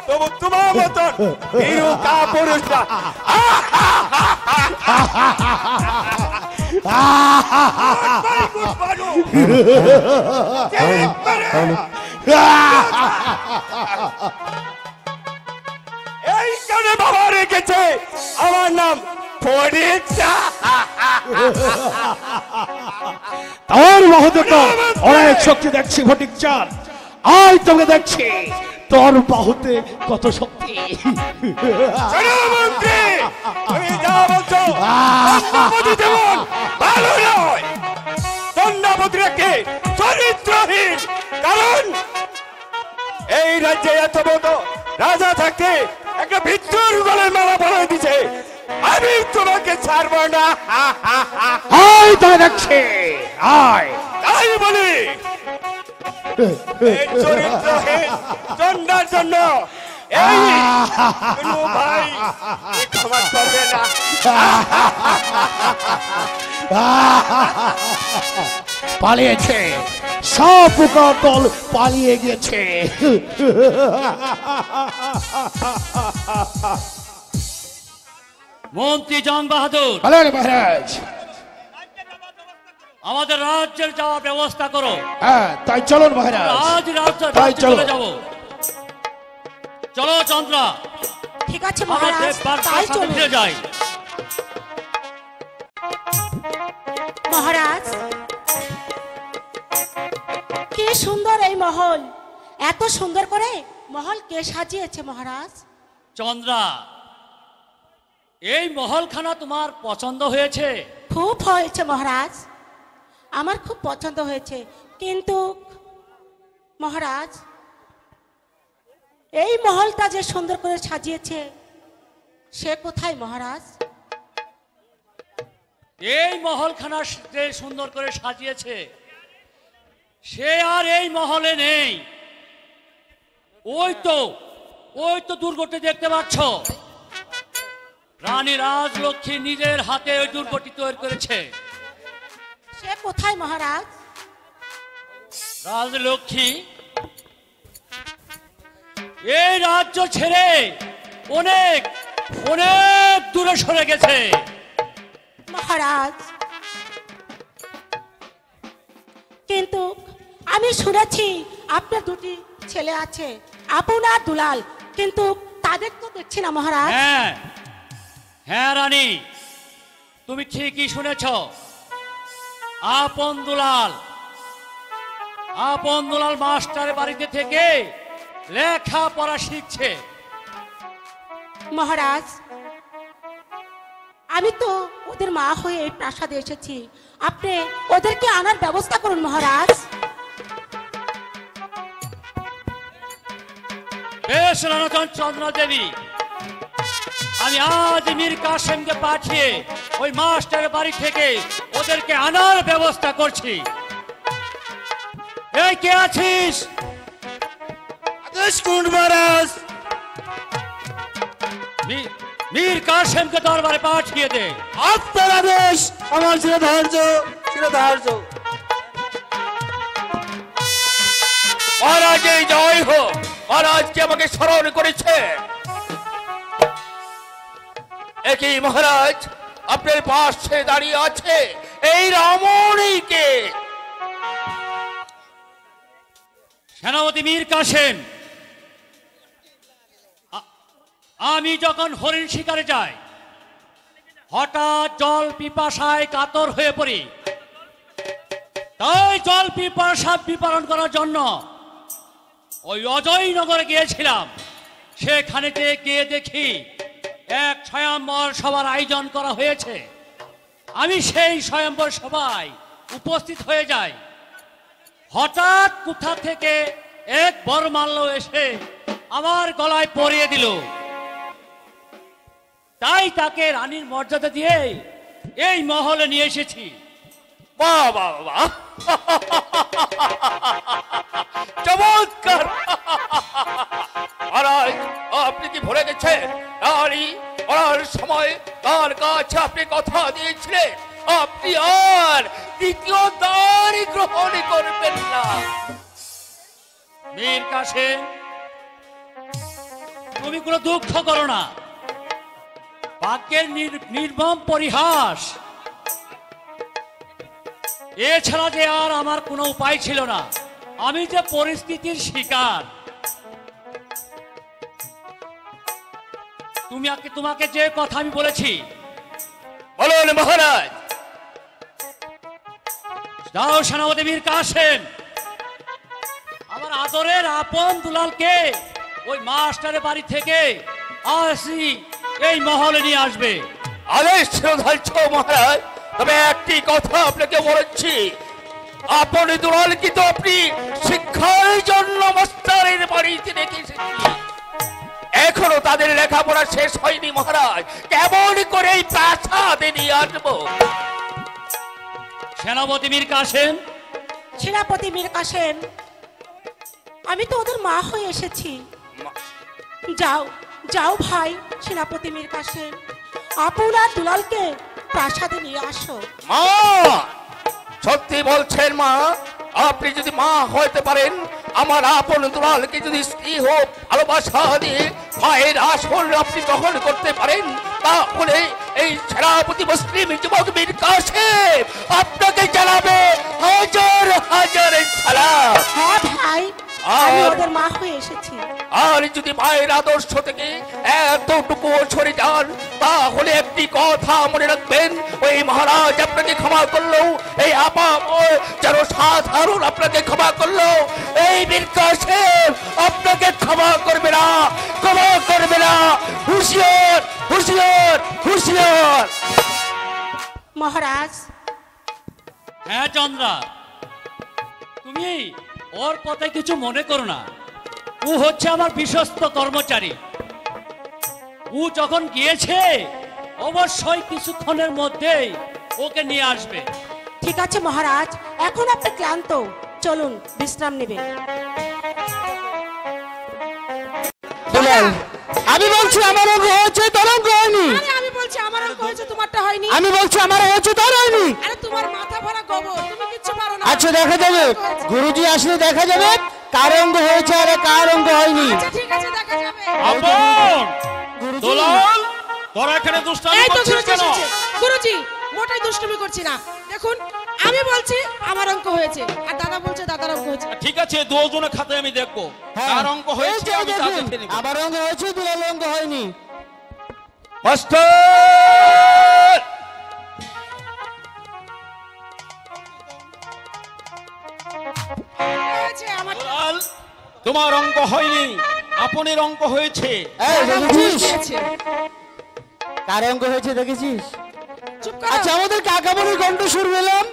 তবু তোমার মতন হিরো কাপুরুষরা এইখানে বাবা রেখেছে আমার নাম ফরিদ। তোর মহতে তো অনেক শক্তি দেখছি ফটিক চাঁদ। আয় তোকে দেখছি তোর বাহুতে কত শক্তি। তুমি যা বলছো তেমন ভালো নয়। চন্দ্রাবতীকে চরিত্রহীন, কারণ এই রাজ্যে এত বড় রাজা থাকতে একটা ভিক্ষুর গলায় মালা পরিয়ে দিছে। আমি তোমাকে ছাড়বো না। আয় তোকে দেখছি আয়। তাই বলি চরিত্রহীন চন্দ্রার জন্য এই ভাই ক্ষমা করবে না। পালিয়েছে, সব পোকা দল পালিয়ে গেছে। মন্ত্রী জং বাহাদুর, মহারাজ আমাদের রাজ্যের যাওয়ার ব্যবস্থা করো। হ্যাঁ তাই চলুন মহারাজ, আজ তাই চলে যাবো। চলো চন্দ্রা, ঠিক আছে মহারাজ, তাই চলুন। যাই। মহারাজ কি সুন্দর এই মহল, এত সুন্দর করে মহল কে সাজিয়েছে মহারাজ? চন্দ্রা, এই মহলখানা তোমার পছন্দ হয়েছে? খুব হয়েছে মহারাজ, আমার খুব পছন্দ হয়েছে। কিন্তু মহারাজ এই মহলটা যে সুন্দর করে সাজিয়েছে সে কোথায় মহারাজ? এই মহলখানা যে সুন্দর করে সাজিয়েছে সে আর এই মহলে নেই। ওই তো দুর্গটি দেখতে পাচ্ছ, রানী রাজলক্ষ্মী নিজের হাতে ওই দুর্গটি তৈরি করেছে। সে কোথায় মহারাজ? রাজলক্ষ্মী এই রাজ্য ছেড়ে অনেক অনেক দূরে সরে গেছে মহারাজ। কিন্তু আমি শুনেছি আপনার দুটি ছেলে আছে, আপন আর দুলাল, কিন্তু তাদের তো দেখছি না মহারাজ। হ্যাঁ হ্যাঁ রানী, তুমি ঠিকই শুনেছ। আপন দুলাল মাস্টার বাড়িতে থেকে লেখাপড়া শিখছে। মহারাজ আমি তো ওদের মা হয়ে এই প্রাসাদে এসেছি, আপনি ওদেরকে আনার ব্যবস্থা করুন মহারাজ। বেশ রানাচন চন্দ্র দেবী, আমি আজ মীর কাসেমকে পাঠিয়ে ওই মাস্টারের বাড়ি থেকে ওদেরকে আনার ব্যবস্থা করছি। এই কে আছিস? আদেশ করুন মহারাজ। মীর কাসেমকে দরবারে পাঠিয়ে দে। আপনার আদেশ আমার শিরোধার্য শিরোধার্য। মহারাজ এই জয় হোক, মহারাজ কি আমাকে স্মরণ করেছে। একই মহারাজ আপনার পাশে দাঁড়িয়ে আছে এই রমণীকে। সেনাপতি মীর কাসেম, আমি যখন হরিণ শিকারে যাই, হঠাৎ জল পিপাসায় কাতর হয়ে পড়ি। তাই জল পিপাসা বিপারণ করার জন্য ওই অজয়নগরে গিয়েছিলাম। সেখানে গিয়ে দেখি এক স্বয়ম্বর সভার আয়োজন করা হয়েছে। আমি সেই স্বয়ম্বর সভায় উপস্থিত হয়ে যাই। হঠাৎ কোথা থেকে এক বরমাল্য এসে আমার গলায় পরিয়ে দিল। তাই তাকে রানীর মর্যাদা দিয়ে এই মহলে নিয়ে এসেছি। বাহ বাহ বাহ, চমৎকার। মহারাজ আপনি কি ভুলে গেছেন রানী মরার সময় তার কাছে আপনি কথা দিয়েছিলেন আপনি আর দ্বিতীয় দান গ্রহণ করবেন না। মীর কাসেম, তুমি কোনো দুঃখ করো না। ভাগ্যের নির্মম পরিহাস, এছাড়া যে আর আমার কোনো উপায় ছিল না। আমি যে পরিস্থিতির শিকার, তোমাকে যে কথা আমি বলেছি। বলুন মহারাজ। যাও সেনাপতি মীর কাসেম, আমার আদরের আপন দুলালকে ওই মাস্টারের বাড়ি থেকে আসি এই মহলে নিয়ে আসবে। আদেশ শিরোধার্য মহারাজ। তবে একটি কথা আপনাকে বলেছি, আপন দুলাল কিন্তু আপনি শিক্ষার জন্য মাস্টারের বাড়িতে রেখে এসেছি। এখনো তাদের লেখাপড়া শেষ হয়নি মহারাজ, কেমন করে এই প্রাসাদে নিয়ে আসবো। সেনাপতি মীর কাসেম, সেনাপতি মীর কাসেম, আমি তো ওদের মা হয়ে এসেছি। যাও যাও ভাই সেনাপতি মীর কাসেম, আপনার দুলালকে প্রাসাদে নিয়ে আসো। মা, সত্যি বলছেন মা? আপনি যদি মা হইতে পারেন, আমার আপন দুলালকে যদি স্নেহ ভালোবাসা দিয়ে মায়ের আসল আপনি গ্রহণ করতে পারেন, তাহলে এই সেনাপতি মুসলিম যুবক মীর কাসেম আপনাকে জানাবে হাজার হাজার সালাম। হ্যাঁ ভাই, আমি ওদের মা হয়ে এসেছি। আর যদি মায়ের আদর্শ থেকে এতটুকু সরে যান, তাহলে একটি কথা মনে রাখবেন, ওই মহারাজ আপনাকে ক্ষমা করলো, এই আপা যারা সাধারণ আপনাকে ক্ষমা করলো, এই মীর কাসেম আপনাকে ক্ষমা করবে না, ক্ষমা করবে না। হুঁশিয়ার হুঁশিয়ার হুঁশিয়ার। মহারাজ। হ্যাঁ চন্দ্রা, তুমি ওর কথায় কিছু মনে করো না। ও হচ্ছে আমার বিশ্বস্ত কর্মচারী। ও যখন গিয়েছে অবশ্যই কিছুক্ষণের মধ্যেই ওকে নিয়ে আসবে। ঠিক আছে মহারাজ, এখন আপনি ক্লান্ত, চলুন বিশ্রাম নেবেন। আমি বলছি আমার অঙ্ক হয়েছে, তোর অঙ্ক হয়নি। আরে আমি বলছি আমার অঙ্ক হয়েছে, তোমারটা হয়নি। আমি বলছি আমার হয়েছে, তোর হয়নি। আরে তোমার মাথা ভরা গোবর, তুমি কিচ্ছু পারো না। আচ্ছা দেখা যাবে, গুরুজি আসলে দেখা যাবে কার অঙ্ক হয়েছে আর কার অঙ্ক হয়নি। আচ্ছা ঠিক আছে, দেখা যাবে। আপন গুরুজি, দোলাল, তোরা এখানে দুষ্টামি এই তো করছিস গুরুজি কেন? এসেছে। গুরুজি মোটাই দুষ্টুমি করছি না। দেখুন আমি বলছি আমার অঙ্ক হয়েছে, আর দাদা বলছে দাদার অঙ্ক হয়েছে। ঠিক আছে, দুজনের খাতায় আমি দেখবো কার অঙ্ক হয়েছে, আমি তা দেখে নেব। আমার অঙ্ক হয়েছে, দুলাল অঙ্ক হয়নি। মাস্টার, হয়েছে আমার। দোলাল, তোমার অঙ্ক হয়নি, আপনের অঙ্ক হয়েছে। এই দাদা দেখেছিস ভুল করেছে। কার অঙ্ক হয়েছে দেখেছিস? চুপ করো। আচ্ছা আমাদের কাকামণির কণ্ঠস্বর পেলাম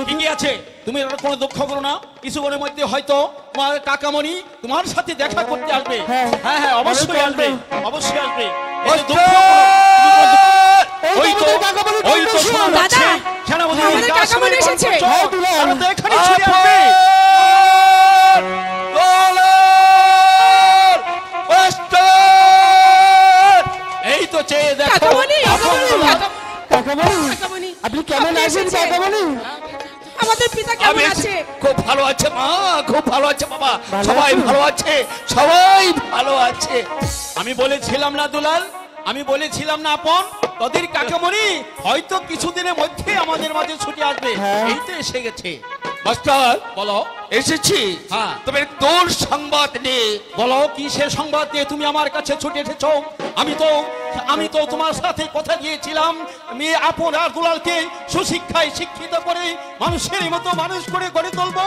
ঠিকই আছে, তুমি এর কোনো দুঃখ করো না। কিছুক্ষণের মধ্যে হয়তো তোমার কাকামণি তোমার সাথে দেখা করতে আসবে। হ্যাঁ। হ্যাঁ হ্যাঁ, অবশ্যই আসবে, অবশ্যই আসবে। এই যে দুঃখ করো না, তুমি কোনো দুঃখ- ওই তো, ওই তো শোনা যাচ্ছে। দাদা, সেনাপতি আমাদের কাকামণি এসেছে। হ্যাঁ, দুলাল। তারা তো এখানে ছুটে আসবে। এই তো চেয়ে দেখো কাকামণি, আপন দুলাল। কাকামণি কাকামণি, আপনি কেমন আপনি আছেন এসেছেন। কাকামণি? আমাদের পিতা আমি কেমন আছে? খুব ভালো আছে মা, খুব ভালো আছে বাবা, ভালো সবাই আছো? ভালো আছে, সবাই ভালো আছে। আমি বলেছিলাম না দুলাল, আমি বলেছিলাম না আপন, তোদের কাকামণি হয়তো কিছুদিনের মধ্যে আমাদের মাঝে ছুটে আসবে। হ্যাঁ। এই তো এসে গেছে। মাস্টার বলো এসেছি, হ্যাঁ। তবে তোর সংবাদ নিয়ে। বলো কি সে সংবাদ দিয়ে তুমি আমার কাছে ছুটে এসেছো? আমি তো তোমার সাথে কথা দিয়েছিলাম, মেয়ে আপন আর দুলালকে সুশিক্ষায় শিক্ষিত করে মানুষের মতো মানুষ করে গড়ে তুলবো।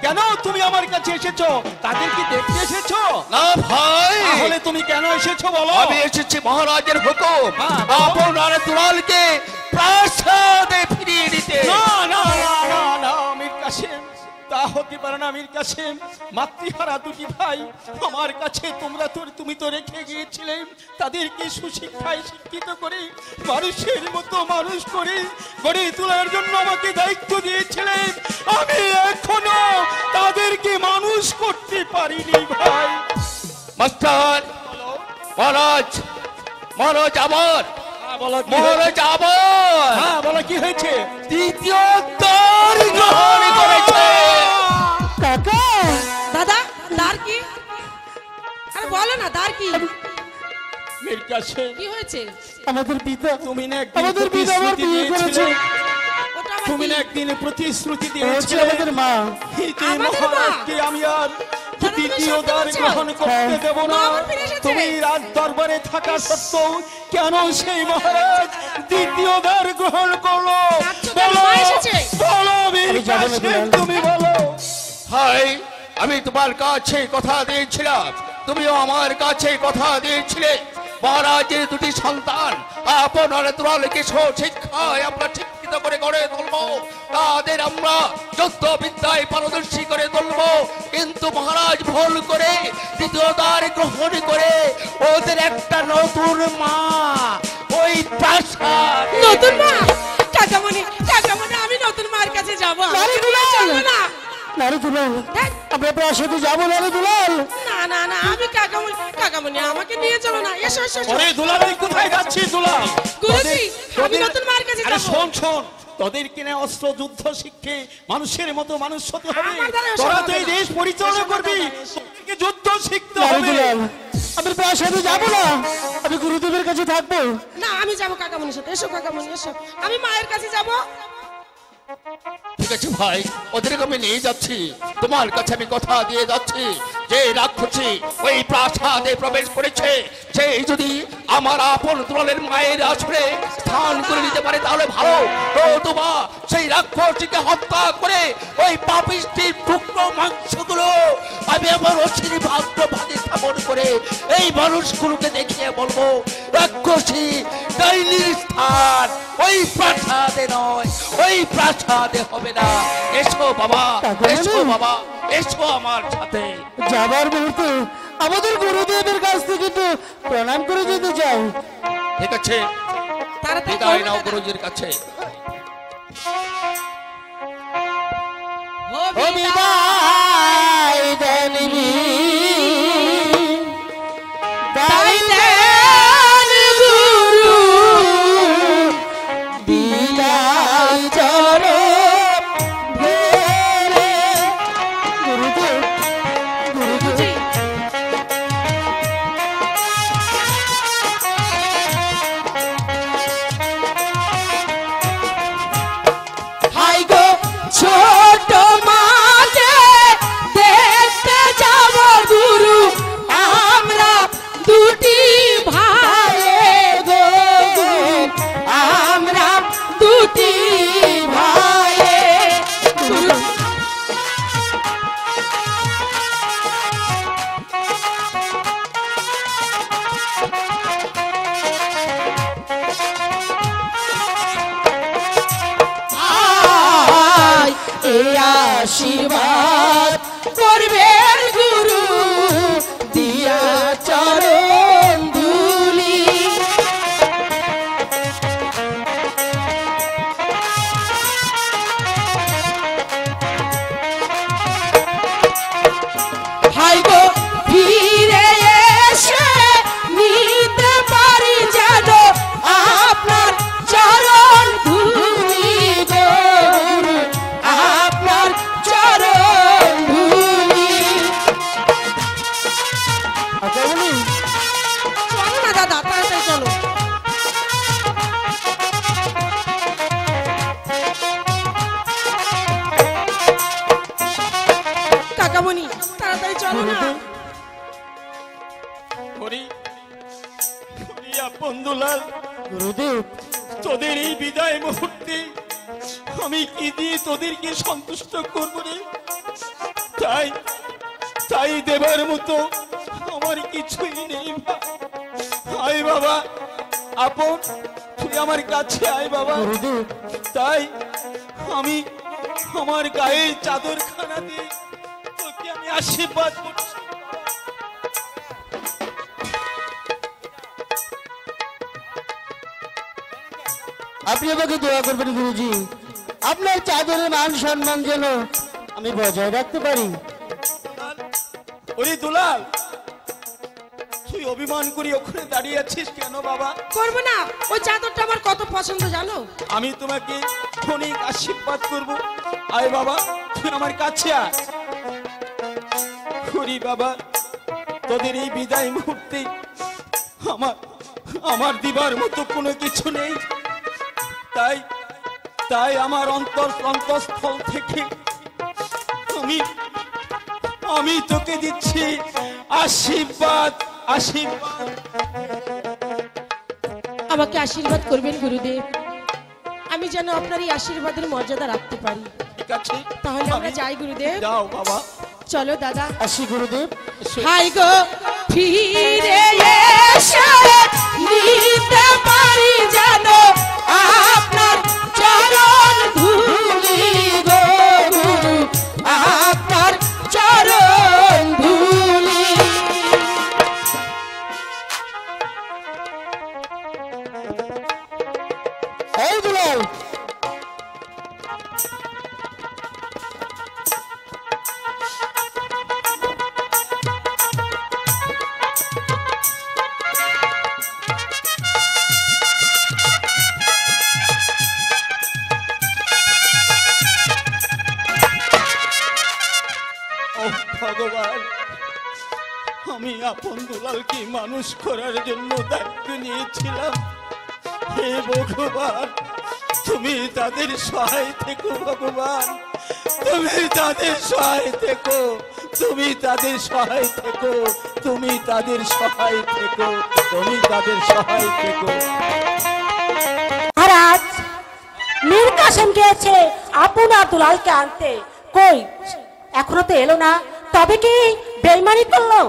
কেন তুমি আমার কাছে এসেছো? তাদের কি দেখতে এসেছো? না ভাই, তাহলে তুমি কেন এসেছো বলো? আমি এসেছি মহারাজের হুকুম, হ্যাঁ। আপন আর দুলালকে প্রাসাদে ফিরিয়ে দিতে। না না না না না মীর কাসেম, তা হতে পারে না মীর কাসেম। মাতৃহারা দুটি ভাই আমার কাছে তুমি তো রেখে গিয়েছিলে, তাদেরকে সুশিক্ষায় শিক্ষিত করে মানুষের মতো মানুষ করে গড়ে তোলার জন্য আমাকে দায়িত্ব দিয়েছিলে। আমি এখনো তাদেরকে মানুষ করতে পারিনি ভাই। মাস্টার, মহারাজ, মহারাজ আবার, বলো কি মহারাজ আবার হ্যাঁ বলো কি হয়েছে? দ্বিতীয় দ্বার গ্রহণ করেছে। কাকা দাদা, দ্বার কি? আরে বলো না, দ্বার কি? মীর কাসেম, কি হয়েছে? আমাদের পিতা তুমি না একদিন আমাদের পিতা আমার প্রতিশ্রুতি বিয়ে করেছে। দিয়েছিলে, ওটা আবার তুমি কি? না একদিন প্রতিশ্রুতি ও হচ্ছে দিয়েছিলে আমাদের মা। এই যে আমাদের মা? মহারাজকে আমি আর তুমি দ্বিতীয় সত্যি দ্বার বলছো? গ্রহণ করতে হ্যাঁ। দেব না। মা আবার ফিরে এসেছে? তুমি রাজ দরবারে থাকা সত্ত্বেও কেন সেই মহারাজ দ্বিতীয় দ্বার গ্রহণ করলো? রাজ্য কেন বলো, মা এসেছে? বলো মীর আমি যাবো না, কাসেম, দুলাল। তুমি বলো। হাই, আমি তোমার কাছে কথা দিয়েছিলাম, তুমিও আমার কাছে কথা দিয়েছিলে। মহারাজের দুটি সন্তান আপন আর দুলালকে শিক্ষায় আমরা শিক্ষিত করে গড়ে তুলবো, তাদের আমরা যুদ্ধ বিদ্যায় পারদর্শী করে তুলবো। কিন্তু মহারাজ ভুল করে দ্বিতীয় দ্বার গ্রহণ করে ওদের একটা নতুন মা ওই প্রাসাদ নতুন মা? কাকামণি, কাকামণি, আমি নতুন মার কাছে যাবো। নারে আমাকে দুলাল! নিয়ে চলবে না? নারে দুলাল, ধ্যাৎ, আমরা প্রাসাদে যাবো নারে দুলাল। না না না, আমি কাকামণি আমাকে নিয়ে চলো না। এসো এসো এসো। ওরে দুলাল, এই কোথায় যাচ্ছিস দুলাল? গুরুজি, আমি তোদের- নতুন মার কাছে আরে যাবো। শোন শোন, তোদের কিনে অস্ত্র যুদ্ধ শিখে মানুষের মতো মানুষ হতে হবে। আমার দ্বারা এসব তোরা হবে তো এই না। দেশ পরিচালনা এসব করবি, আমার দ্বারা এসব। তোদেরকে যুদ্ধ শিখতে নারে হবে। দুলাল, আমি প্রাসাদে যাবো না, আমি গুরুদেবের কাছে থাকবো। না, আমি যাবো কাকামণির সাথে। এসো কাকামণি, এসো। আমি মায়ের কাছে যাবো। ঠিক আছে ভাই, ওদেরকে আমি নিয়ে যাচ্ছি। তোমার কাছে আমি কথা দিয়ে যাচ্ছি যে রাক্ষসী ওই প্রাসাদে প্রবেশ করেছে, সে যদি আমার আপন দুলালের মায়ের আসরে স্থান করে নিতে পারে তাহলে ভালো, নতুবা সেই রাক্ষসীকে হত্যা করে ওই পাপিষ্টির টুকরো মাংসগুলো আমি আমার অসির ভাগ্য ভাগে স্থাপন করে এই মানুষগুলোকে দেখিয়ে বলবো রাক্ষসী ডাইনির স্থান ওই প্রাসাদে নয়, ওই প্রাসাদে হবে না। এসো বাবা, এসো বাবা, এসো আমার সাথে। যাবার মুহূর্তে আমাদের গুরুদেবের কাছ থেকে একটু প্রণাম করে যেতে চাই। ঠিক আছে, তাড়াতাড়ি বিদায় করো নাও দাদা। গুরুজির কাছে। ও ও বিদায় দেননি, তাই দেন গুরু, বিদায় চরণ ধরে। গুরুদেব, গুরুদেব, জি। আশীর্বাদ করবেন গুরু দিয়া চরণ ধুলি। হাই গো ফিরে এসে নিতে পারি যেন আপনার চরণ ধুলি গো গুরু আপনার চরণ ধুলি। চলো না দাদা, তাড়াতাড়ি চলো। কাকামণি তাড়াতাড়ি চলো না। হরি হরি আপন দুলাল, গুরুদেব তোদের এই বিদায় মুহূর্তে আমি কি দিয়ে তোদেরকে সন্তুষ্ট করব রে? তাই তাই দেবার মতো আমার কিছুই নেই। আয় বাবা আপন, তুই আমার কাছে আয় বাবা। তাই আমি আমার গায়ের চাদর খানা দিয়ে তোকে আমি আশীর্বাদ করছি। আপনি আমাকে দোয়া করবেন গুরুজি, আপনার চাদরের মান সম্মান যেন আমি বজায় রাখতে পারি। ওরে দুলাল, তুই অভিমান করি ওখানে দাঁড়িয়ে আছিস কেন বাবা? করবো না, ওই চাদরটা আমার কত পছন্দ জানো। আমি তোমাকে অনেক আশীর্বাদ করব। আয় বাবা, তুই আমার কাছে আয়। হরি বাবা, তোদের এই বিদায় মুহূর্তে আমার আমার দিবার মতো কোনো কিছু নেই। তাই তাই আমার অন্তঃস্থল থেকে আমি আমি তোকে দিচ্ছি আশীর্বাদ আশীর্বাদ। আমাকে আশীর্বাদ করবেন গুরুদেব, আমি যেন আপনার এই আশীর্বাদের মর্যাদা রাখতে পারি। ঠিক আছে, তাহলে আমরা যাই গুরুদেব। যাও বাবা। চলো দাদা। আসি গুরুদেব। হাই গো ফিরে এসে নিতে পারি যেন আপনার চরণ ধুলি গো গুরু আপনার চরণ ধুলি। এই দুলাল, ভগবান, আমি আপন দুলালকে মানুষ করার জন্য দায়িত্ব নিয়েছিলাম। হে ভগবান, তুমি তাদের সহায় থেকো ভগবান, তুমি তাদের সহায় থেকো, তুমি তাদের সহায় থেকো, তুমি তাদের সহায় থেকো, তুমি তাদের সহায় থেকো। মহারাজ, মীর কাসেম গিয়েছে আপনার দুলালকে আনতে, কই এখনো তো এলো না। তবে কি বেইমানি করলো?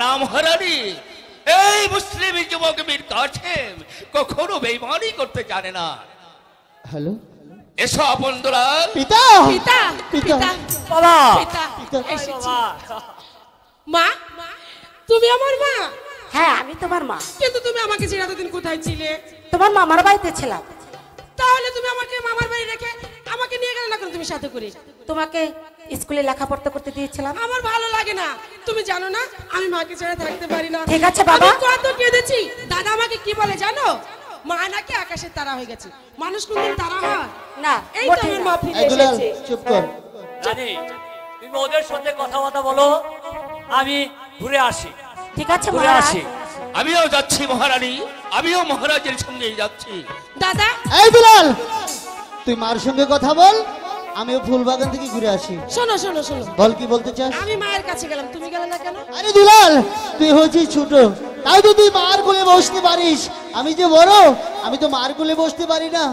না মহারানী, এই মুসলিম যুবক মীর কাসেম কখনো বেইমানি করতে জানে না। হ্যালো, এসো আপন দুলাল। পিতা পিতা পিতা বাবা, পিতা এসেছি। মা, তুমি আমার মা? হ্যাঁ আমি তোমার মা। কিন্তু তুমি আমাকে ছেড়ে এতদিন কোথায় ছিলে? তোমার মামার বাড়িতে ছিলাম। তাহলে তুমি আমাকে মামার বাড়ি রেখে আমাকে নিয়ে গেলে না কেন তুমি সাথে করে? তোমাকে স্কুলে লেখাপড়া করতে দিয়েছিলাম। আমার ভালো লাগে না, তুমি জানো না আমি মাকে ছেড়ে থাকতে পারি না। ঠিক আছে বাবা। আমি কত কেঁদেছি। দাদা আমাকে কি বলে জানো? মা নাকি আকাশের তারা হয়ে গেছে। মানুষ কোনদিন তারা হয় না? এই তো আমার মা ফিরে এই দুলাল এসেছে। চুপ কর। জানি তুমি ওদের সাথে কথাবার্তা বলো, আমি ঘুরে আসি। ঠিক আছে ঘুরে মহারাজ। আসি। আমিও যাচ্ছি মহারানী, আমিও মহারাজের সঙ্গে যাচ্ছি। দাদা, এই দুলাল, তুই মার সঙ্গে কথা বল, আমিও ফুলবাগান থেকে ঘুরে আসি। শোনো শোনো শোনো, বল কি বলতে চাস? আমি মায়ের কাছে গেলাম, তুমি গেলে না কেন? আরে দুলাল, তুই হচ্ছিস ছোট, তাই তো তুই মার কোলে বসতে পারিস। আমি যে বড়, আমি তো মার কোলে বসতে পারি না।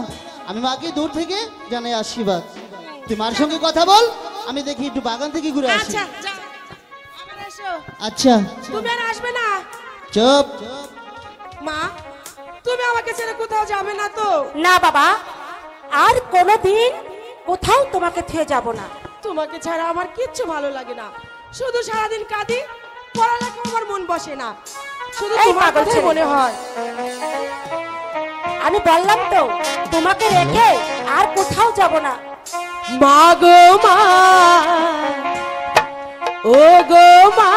আমি মাকে দূর থেকে জানাই আশীর্বাদ। তুই মার সঙ্গে কথা বল, আমি দেখি একটু বাগান থেকে ঘুরে আসি। আচ্ছা যাও, আবার এসো। আচ্ছা তুমি আর আসবে না? চুপ। মা, তুমি আমাকে ছেড়ে কোথাও যাবে না তো? না বাবা, আর কোনোদিন কোথাও তোমাকে থুয়ে যাব না। তোমাকে ছাড়া আমার কিচ্ছু ভালো লাগে না, শুধু সারাদিন কাঁদি, পড়ালেখা আমার মন বসে না, শুধু এই তোমার পাগল কথাই ছেলে। মনে হয়। আমি বললাম তো তোমাকে রেখে আর কোথাও যাব না। মা গো মা, ও গো মা,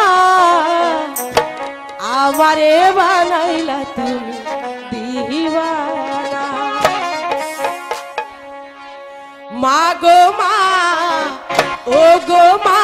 আমারে বানাইলা তুমি দিওয়ানা। মা গো মা, ও গো মা,